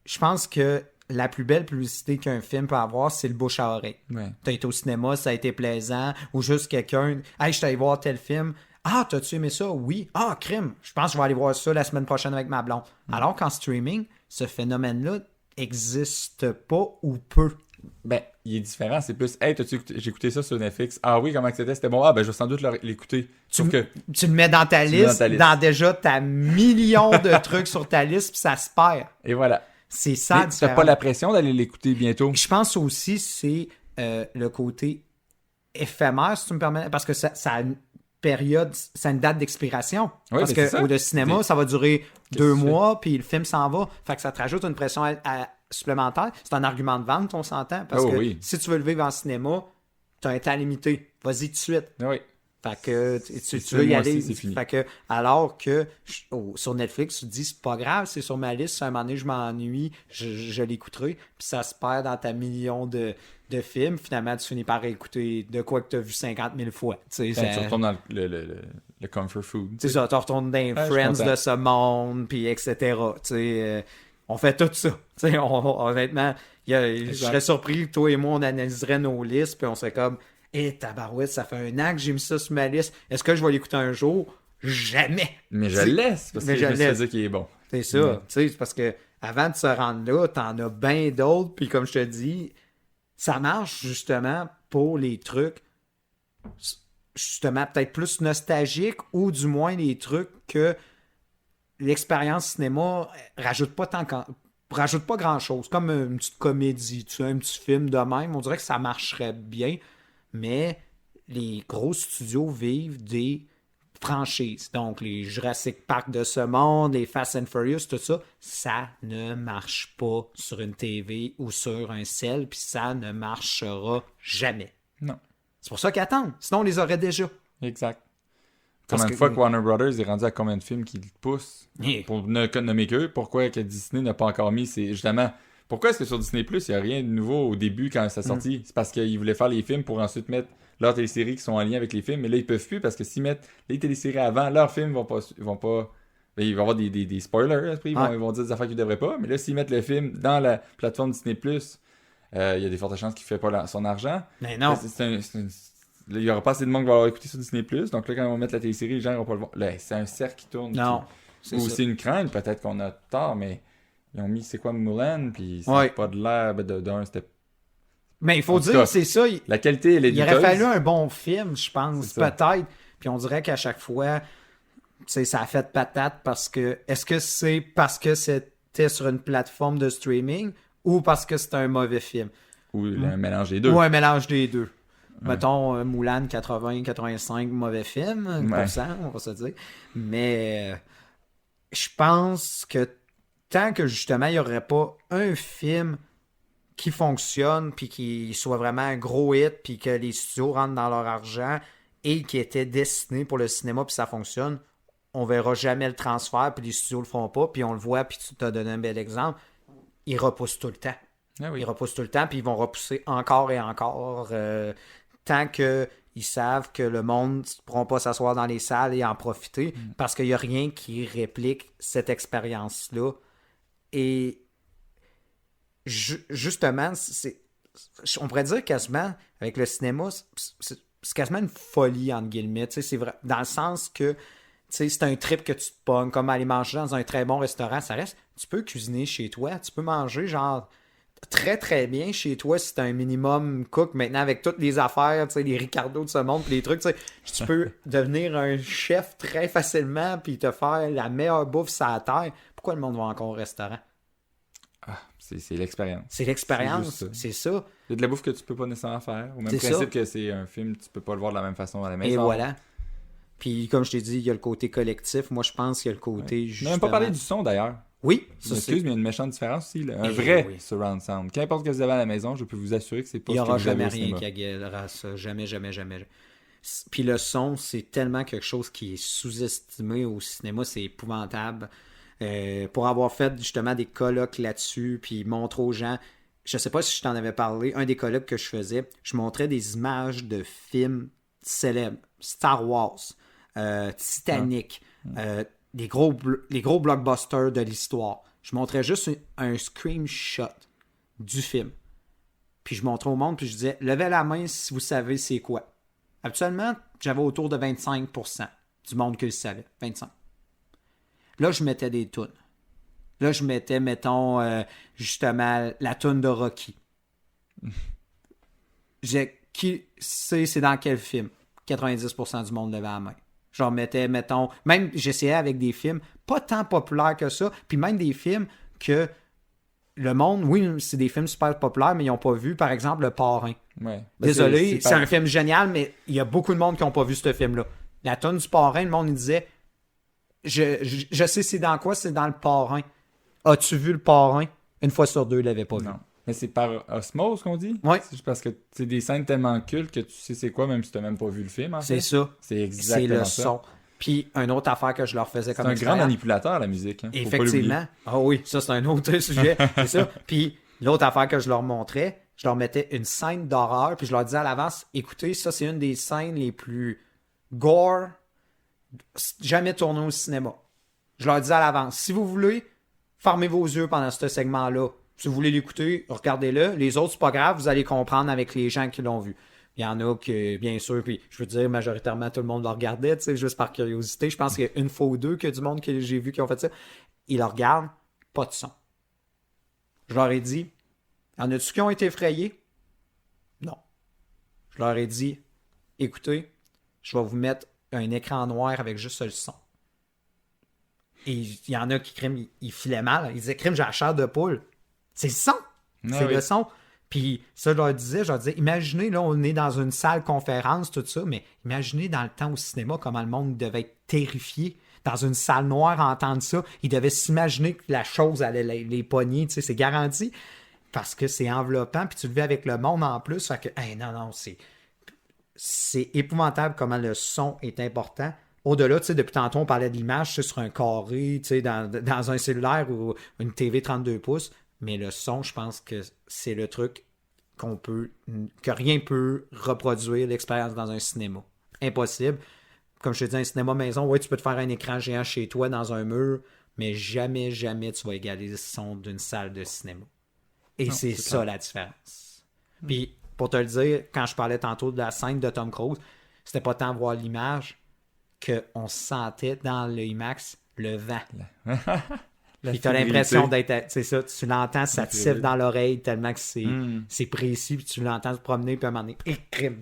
je pense que la plus belle publicité qu'un film peut avoir, c'est le bouche à oreille. Ouais. T'as été au cinéma, ça a été plaisant. Ou juste quelqu'un, hey, je suis allé voir tel film. Ah, t'as-tu aimé ça? Oui. Ah, crime. Je pense que je vais aller voir ça la semaine prochaine avec ma blonde. Alors qu'en streaming, ce phénomène-là n'existe pas ou peu. Ben, il est différent. C'est plus, hey, j'ai écouté ça sur Netflix. Ah oui, comment que c'était bon. Ah, ben, je vais sans doute l'écouter. Sauf que Tu le mets dans ta liste, dans déjà ta million de trucs sur ta liste, puis ça se perd. et voilà. C'est ça. Mais t'as pas la pression d'aller l'écouter bientôt. Je pense aussi c'est le côté éphémère, si tu me permets, parce que ça a une période, ça a une date d'expiration. Oui, parce mais c'est que ça. au cinéma, ça va durer Qu'est-ce 2 que tu fais? mois, puis le film s'en va. Fait que ça te rajoute une pression supplémentaire. C'est un argument de vente, on s'entend. Parce Oh, que oui. si tu veux le vivre en cinéma, tu as un temps limité. Vas-y tout de suite. Ah oui. Fait que tu C'est veux y moi aller. aussi, c'est fini. Fait que, alors que sur Netflix, tu te dis, c'est pas grave, c'est sur ma liste, si à un moment donné je m'ennuie, je l'écouterai. Puis ça se perd dans ta million de films. Finalement, tu finis par écouter de quoi que tu as vu 50 000 fois. Tu sais, Tu retournes dans le comfort food. c'est ça, tu retournes dans les Ouais, je suis Friends content. de ce monde, puis etc. Tu sais, on fait tout ça. Tu sais, honnêtement, je serais surpris que toi et moi, on analyserait nos listes, puis on serait comme, tabarouette, ça fait un an que j'ai mis ça sur ma liste. Est-ce que je vais l'écouter un jour? Jamais! Mais je le laisse, parce que je me suis dit qu'il est bon. C'est ça, tu sais, c'est parce que avant de se rendre là, t'en as bien d'autres, puis comme je te dis, ça marche justement pour les trucs justement peut-être plus nostalgiques ou du moins les trucs que l'expérience cinéma rajoute pas grand-chose, comme une petite comédie, tu sais, un petit film de même, on dirait que ça marcherait bien, mais les gros studios vivent des franchises. Donc, les Jurassic Park de ce monde, les Fast and Furious, tout ça, ça ne marche pas sur une TV ou sur un cell, puis ça ne marchera jamais. Non. C'est pour ça qu'ils attendent. Sinon, on les aurait déjà. Exact. Parce Combien de fois que Warner Brothers est rendu à combien de films qu'ils poussent pour ne nommer qu'eux? Pourquoi que Disney n'a pas encore mis? C'est justement... Pourquoi est-ce que sur Disney+, il n'y a rien de nouveau au début quand ça sortit? C'est parce qu'ils voulaient faire les films pour ensuite mettre leurs téléséries qui sont en lien avec les films. Mais là, ils peuvent plus parce que s'ils mettent les téléséries avant, leurs films vont pas... Ben, il va y avoir des spoilers. Après, ils vont dire des affaires qu'ils ne devraient pas. Mais là, s'ils mettent le film dans la plateforme Disney+, il y a des fortes chances qu'il ne fait pas son argent. Mais non. Là, il n'y aura pas assez de monde qui va l'avoir écouté sur Disney+. Donc là, quand ils vont mettre la télésérie, les gens ne vont pas le voir. Là, c'est un cercle qui tourne. Non. Ou c'est une crainte, peut-être qu'on a tort, mais ils ont mis c'est quoi Mulan, puis c'est pas de l'air d'un, c'était... Mais il faut dire, c'est ça. La qualité, elle est il aurait fallu un bon film, je pense, peut-être. Puis on dirait qu'à chaque fois, ça a fait patate parce que... Est-ce que c'est parce que c'était sur une plateforme de streaming ou parce que c'était un mauvais film? Ou un mélange des deux. Ou un mélange des deux. Mettons, Mulan 80-85, mauvais film, 1%, on va se dire. Mais je pense que tant que justement, il n'y aurait pas un film qui fonctionne, puis qui soit vraiment un gros hit, puis que les studios rentrent dans leur argent et qui était destiné pour le cinéma, puis ça fonctionne, on verra jamais le transfert, puis les studios le font pas, puis on le voit, puis tu t'as donné un bel exemple, ils repoussent tout le temps. Ah oui. Ils repoussent tout le temps, puis ils vont repousser encore et encore, tant qu'ils savent que le monde ne pourront pas s'asseoir dans les salles et en profiter, parce qu'il n'y a rien qui réplique cette expérience-là. Et justement, on pourrait dire quasiment, avec le cinéma, c'est quasiment une folie, entre guillemets. C'est vrai, dans le sens que c'est un trip que tu te pognes, comme aller manger dans un très bon restaurant, ça reste. Tu peux cuisiner chez toi, tu peux manger genre très très bien chez toi si t'as un minimum cook. Maintenant, avec toutes les affaires, les Ricardo de ce monde, pis les trucs, tu peux devenir un chef très facilement puis te faire la meilleure bouffe sur la terre. Pourquoi le monde va encore au restaurant? Ah, c'est l'expérience. C'est l'expérience, c'est ça. Il y a de la bouffe que tu peux pas nécessairement faire. Au même principe que c'est un film, tu peux pas le voir de la même façon à la maison. Et voilà. Puis comme je t'ai dit, il y a le côté collectif. Moi, je pense qu'il y a le côté justement... On n'a même pas parlé du son d'ailleurs. Oui, ça mais il y a une méchante différence aussi. Là. Un vrai surround sound. Qu'importe ce que vous avez à la maison, je peux vous assurer que c'est pas ce que vous avez au cinéma. Il n'y aura jamais rien qui égalera ça. Jamais, jamais, jamais. Puis le son, c'est tellement quelque chose qui est sous-estimé au cinéma. C'est épouvantable. Pour avoir fait justement des colloques là-dessus, puis montrer aux gens... Je sais pas si je t'en avais parlé. Un des colloques que je faisais, je montrais des images de films célèbres. Star Wars, Titanic, les gros blockbusters de l'histoire. Je montrais juste un screenshot du film. Puis je montrais au monde, puis je disais, levez la main si vous savez c'est quoi. Habituellement, j'avais autour de 25% du monde qui le savait. 25%. Là, je mettais des tunes. Là, je mettais, mettons, justement, la tune de Rocky. Qui sait c'est dans quel film? 90% du monde levait la main. Genre, mettons, même j'essayais avec des films pas tant populaires que ça, puis même des films que le monde, oui, c'est des films super populaires, mais ils n'ont pas vu, par exemple, Le Parrain. Ouais. Désolé, c'est un film génial, mais il y a beaucoup de monde qui n'ont pas vu ce film-là. La tonne du Parrain, le monde, il disait, je sais c'est dans quoi, c'est dans Le Parrain. As-tu vu Le Parrain? Une fois sur deux, il l'avait pas vu. Non. Mais c'est par osmose qu'on dit? Oui. C'est juste parce que c'est des scènes tellement cultes que tu sais c'est quoi, même si tu n'as même pas vu le film, en fait. C'est ça. C'est exactement C'est le ça. son. Puis, une autre affaire que je leur faisais comme C'est un grand manipulateur, la musique. Hein. Faut effectivement. Ah oui, ça, c'est un autre sujet. C'est ça. Puis, l'autre affaire que je leur montrais, je leur mettais une scène d'horreur, puis je leur disais à l'avance, écoutez, ça, c'est une des scènes les plus gore jamais tournées au cinéma. Je leur disais à l'avance, si vous voulez, fermez vos yeux pendant ce segment-là. Si vous voulez l'écouter, regardez-le. Les autres, c'est pas grave, vous allez comprendre avec les gens qui l'ont vu. Il y en a que, bien sûr, puis je veux dire, majoritairement, tout le monde le regardait, tu sais, juste par curiosité. Je pense qu'il y a une fois ou deux que du monde que j'ai vu qui ont fait ça. Ils le regardent, pas de son. Je leur ai dit, en a-tu qui ont été effrayés? Non. Je leur ai dit, écoutez, je vais vous mettre un écran noir avec juste le son. Et il y en a qui, criment, ils filaient mal. Ils disaient, crime, j'ai la chair de poule. C'est le son. C'est le son. Puis ça, je leur disais, imaginez, là, on est dans une salle conférence, tout ça, mais imaginez dans le temps au cinéma comment le monde devait être terrifié. Dans une salle noire, à entendre ça, ils devaient s'imaginer que la chose allait les pogner, tu sais, c'est garanti. Parce que c'est enveloppant, puis tu le vis avec le monde en plus. Fait que, non, c'est épouvantable comment le son est important. Au-delà, tu sais, depuis tantôt, on parlait de l'image, tu sais, sur un carré, tu sais, dans un cellulaire ou une TV 32 pouces. Mais le son, je pense que c'est le truc que rien peut reproduire l'expérience dans un cinéma. Impossible. Comme je te dis, un cinéma maison, ouais, tu peux te faire un écran géant chez toi dans un mur, mais jamais, jamais tu vas égaler le son d'une salle de cinéma. Et c'est ça clair. La différence. Puis, pour te le dire, quand je parlais tantôt de la scène de Tom Cruise, c'était pas tant voir l'image qu'on sentait dans le IMAX le vent. Puis t'as l'impression d'être... C'est ça, tu l'entends, ça te siffle dans l'oreille tellement que c'est précis, puis tu l'entends se promener, puis à un moment donné, crime,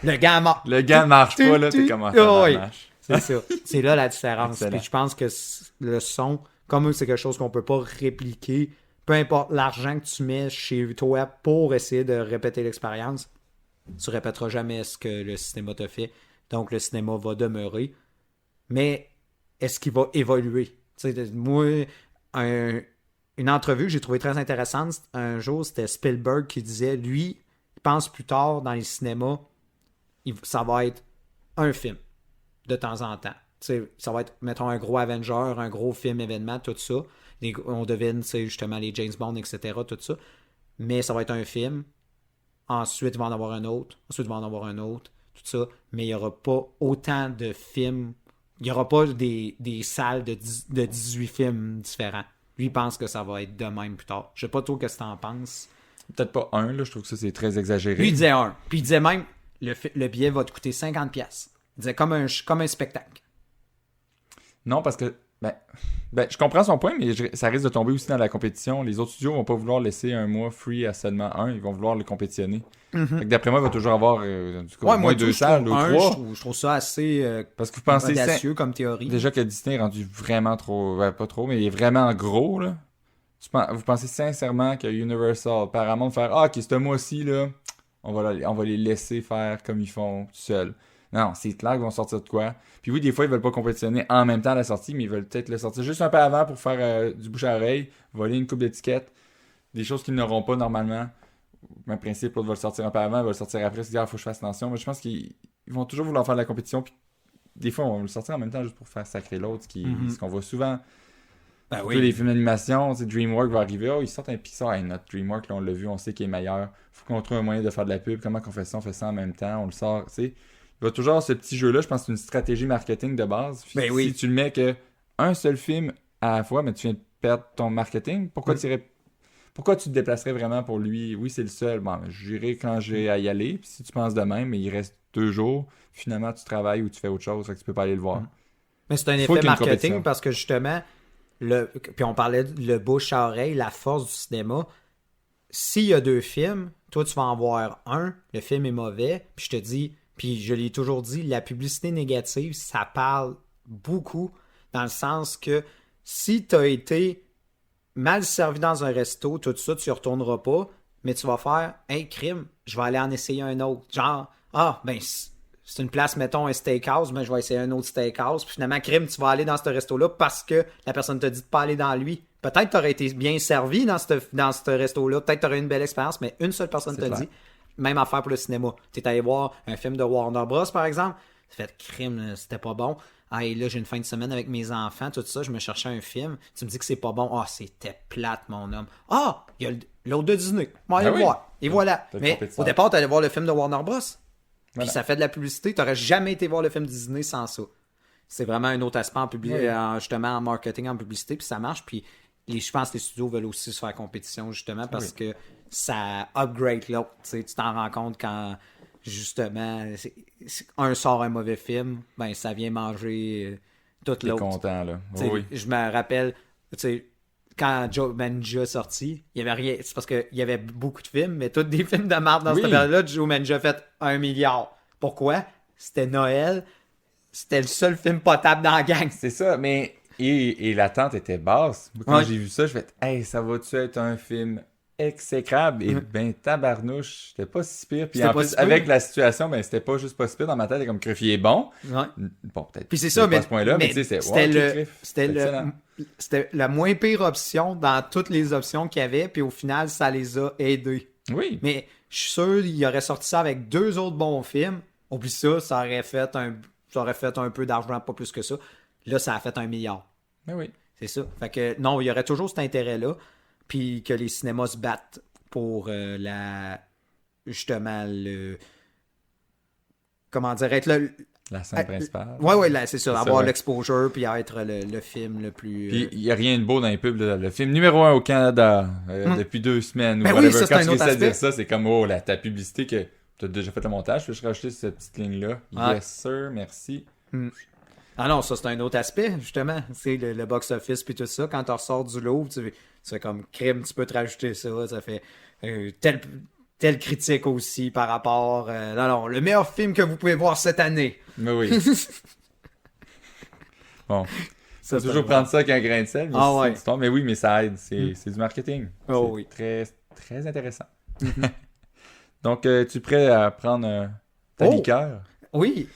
le gars mort. Le gars marche pas, là, t'es comment ça marche. C'est ça. C'est là la différence. Puis je pense que le son, comme c'est quelque chose qu'on peut pas répliquer, peu importe l'argent que tu mets chez toi pour essayer de répéter l'expérience, tu répéteras jamais ce que le cinéma t'a fait. Donc le cinéma va demeurer. Mais est-ce qu'il va évoluer? Tu sais, moi... une entrevue que j'ai trouvée très intéressante un jour, c'était Spielberg qui disait, lui, il pense plus tard dans les cinémas, ça va être un film de temps en temps. T'sais, ça va être, mettons, un gros Avenger, un gros film événement, tout ça. On devine, justement, les James Bond, etc., tout ça. Mais ça va être un film. Ensuite, il va en avoir un autre. Ensuite, il va en avoir un autre. Tout ça. Mais il n'y aura pas autant de films. Il n'y aura pas des salles de 18 films différents. Lui, il pense que ça va être de même plus tard. Je sais pas trop ce que tu en penses. Peut-être pas un, là. Je trouve que ça, c'est très exagéré. Lui, il disait un. Puis il disait même, le billet va te coûter 50$. Il disait comme un spectacle. Non, parce que... Ben, je comprends son point, mais ça risque de tomber aussi dans la compétition. Les autres studios vont pas vouloir laisser un mois free à seulement un. Ils vont vouloir le compétitionner. Fait que d'après moi, il va toujours avoir au moins deux salles ou trois. Je trouve ça assez parce que vous pensez audacieux comme théorie. Déjà que Disney est rendu vraiment trop... pas trop, mais il est vraiment gros, là. Vous pensez sincèrement que Universal, Paramount, faire « Ah, ok, ce mois-ci, là, on va les laisser faire comme ils font tout seuls. » Non, c'est clair qu'ils vont sortir de quoi. Puis oui, des fois, ils veulent pas compétitionner en même temps à la sortie, mais ils veulent peut-être le sortir juste un peu avant pour faire du bouche à oreille, voler une coupe d'étiquettes, des choses qu'ils n'auront pas normalement. Même principe, l'autre va le sortir un peu avant, il va le sortir après, se dire faut que je fasse attention. Mais je pense qu'ils vont toujours vouloir faire de la compétition, puis des fois, on va le sortir en même temps juste pour faire sacrer l'autre, ce qu'on voit souvent. Ben oui. Les films d'animation, DreamWorks va arriver, ils sortent un Pixar, notre DreamWorks, là, on l'a vu, on sait qu'il est meilleur. Faut qu'on trouve un moyen de faire de la pub, comment qu'on fait ça, on fait ça en même temps, on le sort, tu sais. Il va toujours avoir ce petit jeu-là, je pense que c'est une stratégie marketing de base. Ben oui. Si tu le mets qu'un seul film à la fois, mais tu viens de perdre ton marketing, pourquoi tu te déplacerais vraiment pour lui? Oui, c'est le seul. Bon, j'irai quand j'ai à y aller. Puis si tu penses de même, mais il reste 2 jours, finalement tu travailles ou tu fais autre chose, fait que tu peux pas aller le voir. Mais c'est un effet marketing parce que justement, puis on parlait de le bouche à oreille, la force du cinéma. s'il y a 2 films, toi, tu vas en voir un, le film est mauvais, puis je te dis, puis je l'ai toujours dit, la publicité négative, ça parle beaucoup dans le sens que si tu as été mal servi dans un resto, tout ça, tu y retourneras pas, mais tu vas faire, hey, crime, je vais aller en essayer un autre. Genre, ben, c'est une place, mettons, un steakhouse, mais je vais essayer un autre steakhouse. Puis finalement, crime, tu vas aller dans ce resto-là parce que la personne t'a dit de pas aller dans lui. Peut-être tu aurais été bien servi dans ce resto-là. Peut-être tu aurais eu une belle expérience, mais une seule personne t'a dit. Même affaire pour le cinéma. Tu es allé voir un film de Warner Bros, par exemple. Tu fait crime, c'était pas bon. Ah, et là, j'ai une fin de semaine avec mes enfants, tout ça, je me cherchais un film. Tu me dis que c'est pas bon. Ah, c'était plate, mon homme. Ah, il y a l'autre de Disney. Moi, allez le voir. Et voilà. Mais au départ, tu allais voir le film de Warner Bros. Puis ça fait de la publicité. Tu n'aurais jamais été voir le film Disney sans ça. C'est vraiment un autre aspect justement en marketing, en publicité, puis ça marche. Puis je pense que les studios veulent aussi se faire compétition, justement, parce que ça upgrade l'autre. Tu t'en rends compte quand, justement, un sort un mauvais film, ben ça vient manger tout l'autre. T'es content, là. Je me rappelle, quand Joe Manja est sorti, il y avait rien. C'est parce qu'il y avait beaucoup de films, mais tous des films de merde dans cette période-là. Joe Manja a fait 1 milliard. Pourquoi? C'était Noël. C'était le seul film potable dans la gang. C'est ça, mais... Et l'attente était basse. Quand j'ai vu ça, je fait « Hey, ça va-tu être un film exécrable? » Et ben, tabarnouche, c'était pas si pire. Puis en plus, avec la situation, ben, c'était pas juste pas si pire. Dans ma tête, comme Cruyff est bon. Ouais. Bon, peut-être puis c'est ça, pas à ce point-là, mais tu sais, c'était la moins pire option dans toutes les options qu'il y avait. Puis au final, ça les a aidés. Oui. Mais je suis sûr qu'il aurait sorti ça avec 2 autres bons films. Oublie ça, ça aurait fait un peu d'argent, pas plus que ça. Là, ça a fait 1 milliard. Mais oui. C'est ça. Fait que non, il y aurait toujours cet intérêt-là. Puis que les cinémas se battent pour justement le. Comment dire, être le. La scène principale. Oui, c'est ça. Avoir l'exposure puis être le film le plus. Puis il n'y a rien de beau dans les pubs. Le film numéro 1 au Canada depuis 2 semaines. Ben ou whatever. oui, ça, c'est un autre aspect. Dire ça, c'est comme ta publicité que tu as déjà fait le montage. Peux-je rajouter cette petite ligne-là? Yes, sir, merci. Ah non, ça c'est un autre aspect, justement. C'est le box-office puis tout ça. Quand tu ressors du Louvre, tu fais comme crime, tu peux te rajouter ça. Ça fait telle critique aussi par rapport... non, le meilleur film que vous pouvez voir cette année. Mais oui. Bon. Ça toujours prendre ça avec un grain de sel. Mais histoire. Mais oui, mais ça aide. C'est du marketing. Oh, oui. Très, très intéressant. Donc, tu es prêt à prendre ta liqueur? Oui.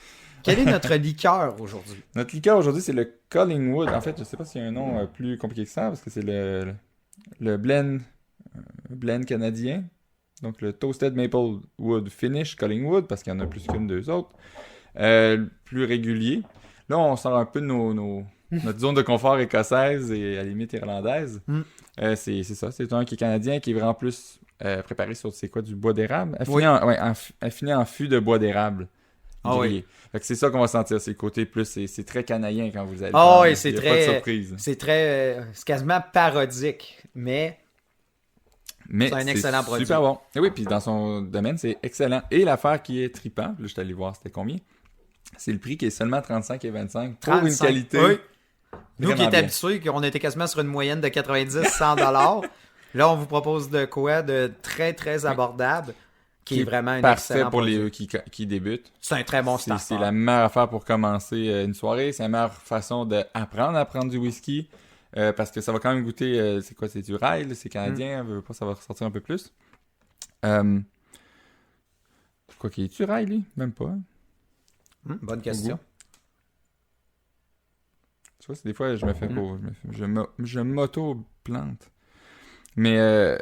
Quel est notre liqueur aujourd'hui? Notre liqueur aujourd'hui, c'est le Collingwood. En fait, je sais pas s'il y a un nom plus compliqué que ça, parce que c'est le blend canadien. Donc, le Toasted Maple Wood Finish Collingwood, parce qu'il y en a plus qu'une, 2 autres. Plus régulier. Là, on sort un peu de notre zone de confort écossaise et à la limite irlandaise. C'est ça. C'est un qui est canadien, qui est vraiment plus préparé sur, du bois d'érable. Affiné en fût de bois d'érable. Ah oui. Fait que c'est ça qu'on va sentir, c'est le côté plus, c'est très canadien quand vous allez. Ah oui, c'est très. Pas de surprise. C'est quasiment parodique, mais c'est un excellent produit. Super bon. Et oui, puis dans son domaine, c'est excellent. Et l'affaire qui est trippant, là, je suis allé voir c'était combien. C'est le prix qui est seulement 35,25 pour une qualité. Oui. Nous qui étions habitués, on était quasiment sur une moyenne de 90-100 $. Là, on vous propose de quoi de très, très abordable. Qui est vraiment un parfait pour les qui débutent. C'est un très bon starter. C'est la meilleure affaire pour commencer une soirée. C'est la meilleure façon d'apprendre à prendre du whisky. Parce que ça va quand même goûter... c'est du rye, c'est canadien. Ça va ressortir un peu plus. Quoi qu'il est-tu rye, lui? Même pas. Bonne question. Tu vois, des fois, je me fais pas... Je m'auto-plante. Mais...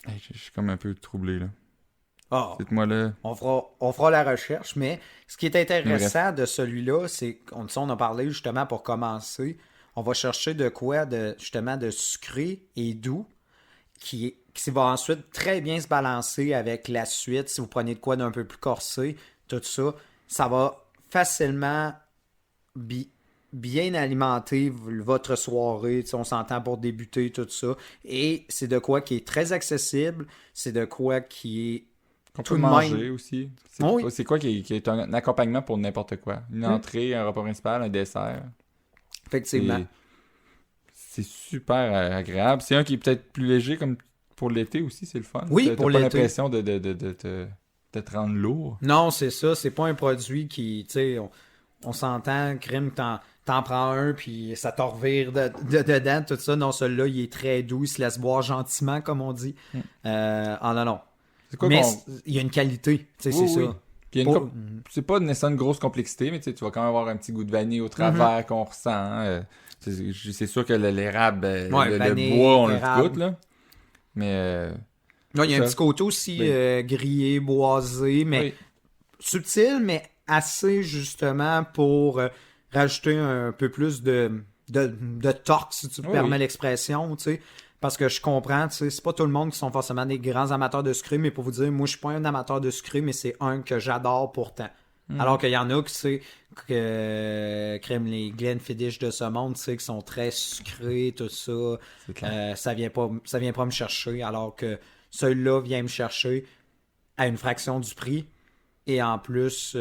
je suis comme un peu troublé, là. Dites-moi là. On fera la recherche, mais ce qui est intéressant de celui-là, c'est qu'on a parlé justement pour commencer, on va chercher de quoi de sucré et doux qui va ensuite très bien se balancer avec la suite. Si vous prenez de quoi d'un peu plus corsé, tout ça, ça va facilement bien alimenter votre soirée, on s'entend pour débuter, tout ça. Et c'est de quoi qui est très accessible, c'est de quoi qui est qu'on peut manger aussi. C'est quoi qui est un accompagnement pour n'importe quoi? Une entrée, un repas principal, un dessert. Effectivement. c'est super agréable. C'est un qui est peut-être plus léger, comme pour l'été aussi, c'est le fun. Oui, T'as pour pas l'été. l'impression de te rendre lourd. Non, c'est ça. C'est pas un produit qui, tu sais, on s'entend, crime, t'en prends un, puis ça te revire dedans, tout ça. Non, celui-là, il est très doux, il se laisse boire gentiment, comme on dit. Ah non, non. C'est quoi Mais qu'on... il y a une qualité, tu sais, Oui, c'est oui. ça. Puis il y a c'est pas nécessairement une grosse complexité, mais tu sais, tu vas quand même avoir un petit goût de vanille au travers qu'on ressent. Hein. C'est sûr que l'érable, Ouais, le vanille, bois, on érable. le goûte, là. Mais Là, il y a un ça. petit côté aussi Oui. grillé, boisé, mais oui. subtil, mais assez justement pour rajouter un peu plus de torque, si tu me Oui, permets oui. l'expression, tu sais. Parce que je comprends, tu sais, c'est pas tout le monde qui sont forcément des grands amateurs de sucré, mais pour vous dire, moi, je suis pas un amateur de sucré, mais c'est un que j'adore pourtant. Alors qu'il y en a qui, tu sais, crème les Glenfiddich de ce monde, tu sais, qui sont très sucrés, tout ça. C'est clair. Ça vient pas me chercher, alors que celui-là vient me chercher à une fraction du prix. Et en plus,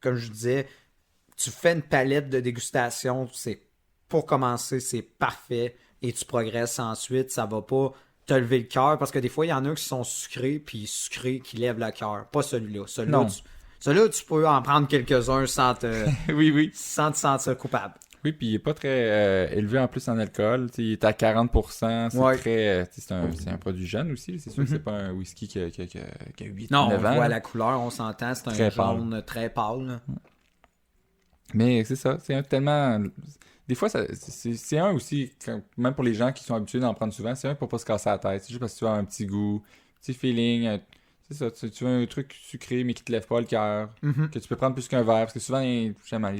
comme je disais, tu fais une palette de dégustation, c'est pour commencer, c'est parfait. Et tu progresses ensuite, ça va pas te lever le cœur. Parce que des fois, il y en a qui sont sucrés, puis sucrés qui lèvent le cœur. Pas celui-là. Non. Celui-là, tu peux en prendre quelques-uns sans Oui, oui. sans te sentir coupable. Oui, puis il est pas très élevé en plus en alcool. Tu sais, il est à 40%. C'est Ouais. très... tu sais, c'est un produit jeune aussi. C'est sûr que c'est pas un whisky qui a 8, Non, 9 on ans. voit là. la couleur, on s'entend, c'est un Très jaune très pâle. Là. Mais c'est ça. C'est un tellement... Des fois, c'est un aussi, même pour les gens qui sont habitués d'en prendre souvent, c'est un pour pas se casser la tête. C'est juste parce que tu as un petit goût, un petit feeling. C'est ça, tu veux un truc sucré mais qui te lève pas le cœur, que tu peux prendre plus qu'un verre. Parce que souvent, justement,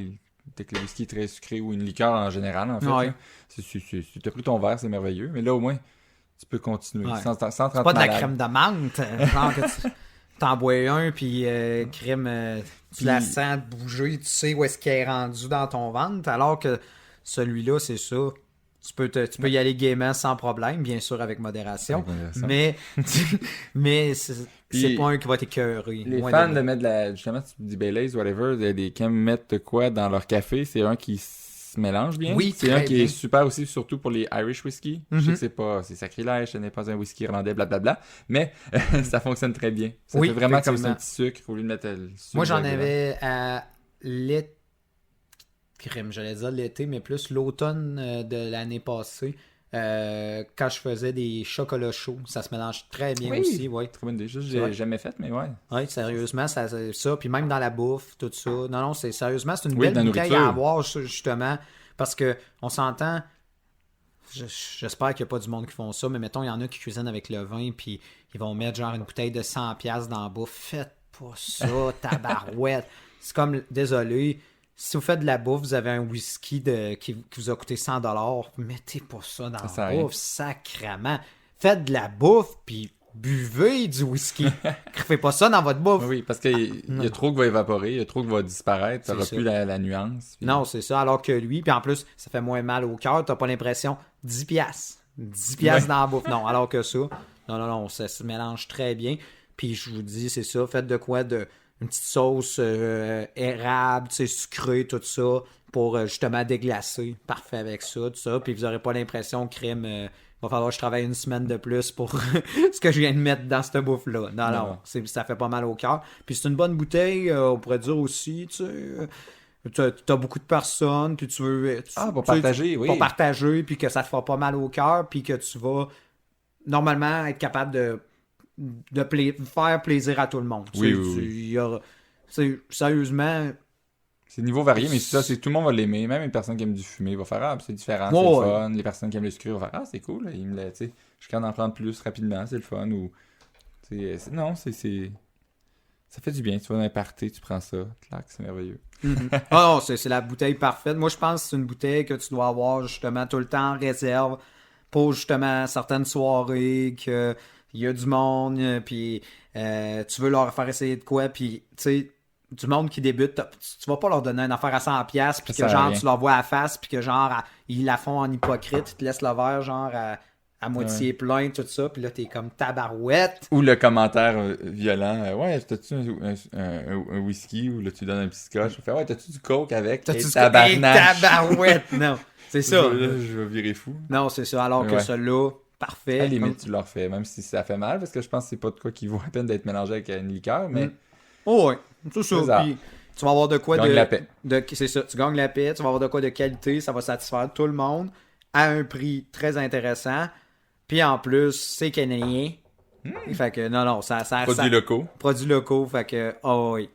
dès que le whisky est très sucré ou une liqueur en général, en fait, Ouais. là, tu as pris ton verre, c'est merveilleux. Mais là, au moins, tu peux continuer Ouais. sans te C'est rendre pas de la malade. crème de menthe, genre que tu t'en bois un, puis crème, tu Puis- la sens bouger, tu sais où est-ce qu'elle est rendue dans ton ventre, alors que celui-là, c'est ça. Tu peux y aller gaiement sans problème, bien sûr avec modération, Avec modération. mais c'est Puis- pas un qui va t'écœurer. Les loin fans de de là. mettre justement, tu dis Baileys, whatever, qui aiment mettre de quoi dans leur café, c'est un qui se mélange bien. Oui, c'est un très qui bien. est super aussi, surtout pour les Irish whisky. Je sais que c'est sacrilège, ce n'est pas un whisky irlandais, blablabla, mais ça fonctionne très bien. Ça Oui, fait vraiment comme effectivement. un petit sucre au lieu de mettre le sucre. Moi, j'en de gras. avais à l'été, j'allais dire l'été, mais plus l'automne de l'année passée, quand je faisais des chocolats chauds. Ça se mélange très bien Oui. aussi, ouais. Très bonne idée. Juste, C'est vrai. j'ai jamais fait, mais ouais. Oui, sérieusement, ça, puis même dans la bouffe, tout ça. Non, non, sérieusement, c'est une Oui, belle dans la bouteille nourriture. à avoir, ça, justement, parce que on s'entend, j'espère qu'il n'y a pas du monde qui font ça, mais mettons, il y en a qui cuisinent avec le vin, puis ils vont mettre genre une bouteille de 100$ dans la bouffe. Faites pas ça, tabarouette. C'est comme, désolé, si vous faites de la bouffe, vous avez un whisky qui vous a coûté 100$, mettez pas ça dans sert à la rien. bouffe, sacrément. Faites de la bouffe, puis buvez du whisky. Faites pas ça dans votre bouffe. Oui, parce qu'il y a trop qui va évaporer, il y a trop qui va disparaître, tu C'est n'auras ça. plus la nuance. Puis- Non, c'est ça. Alors que lui, puis en plus, ça fait moins mal au cœur. T'as pas l'impression 10$. 10$ Ouais. dans la bouffe. Non, alors que ça, non, ça se mélange très bien. Puis je vous dis, c'est ça. Faites de quoi une petite sauce érable, tu sais, sucrée, tout ça, pour justement déglacer. Parfait avec ça, tout ça. Puis vous aurez pas l'impression, crème, va falloir que je travaille une semaine de plus pour ce que je viens de mettre dans cette bouffe-là. Non, Non. non, ça fait pas mal au cœur. Puis c'est une bonne bouteille, on pourrait dire aussi, tu sais. T'as beaucoup de personnes, puis tu veux... Pour tu sais, partager, oui. Pour partager, puis que ça te fera pas mal au cœur, puis que tu vas normalement être capable de faire plaisir à tout le monde. Oui, Tu sais, oui, il y aura- c'est- sérieusement, C'est niveau varié, mais ça, c'est tout le monde va l'aimer. Même une personne qui aime du fumé va faire c'est différent, Ouais, c'est ouais. le fun. Les personnes qui aiment le sucré vont faire c'est cool, il me l'a, tu sais. Je suis capable d'en prendre plus rapidement, c'est le fun. Ou, non, ça fait du bien. Tu vas dans un party, tu prends ça, clac, c'est merveilleux. ah non, c'est la bouteille parfaite. Moi, je pense que c'est une bouteille que tu dois avoir justement tout le temps en réserve pour justement certaines soirées que il y a du monde, puis tu veux leur faire essayer de quoi, puis tu sais, du monde qui débute, tu vas pas leur donner une affaire à 100$, puis Ça que sert à genre rien. tu leur vois à la face, puis que genre ils la font en hypocrite, ils te laissent le verre genre à moitié plein, tout ça, puis là t'es comme tabarouette. Ou le commentaire violent, ouais, t'as-tu un whisky, ou là tu donnes un petit scotch, tu fais, ouais, t'as-tu du coke avec? T'as-tu Et Hey, tabarnak! tabarouette, non. C'est ça. Je vais virer fou. Non, c'est ça. Alors que Ouais. celui-là, parfait. À la limite, tu leur fais, même si ça fait mal, parce que je pense que c'est pas de quoi qui vaut la peine d'être mélangé avec une liqueur, mais Oh, ouais. C'est ça. C'est ça. Puis tu vas avoir de quoi Gagne la paix. C'est ça. Tu gagnes la paix. Tu vas avoir de quoi de qualité. Ça va satisfaire tout le monde à un prix très intéressant. Puis en plus, c'est canadien. Fait que non, ça Produits locaux. produits locaux. Fait que, oh oui.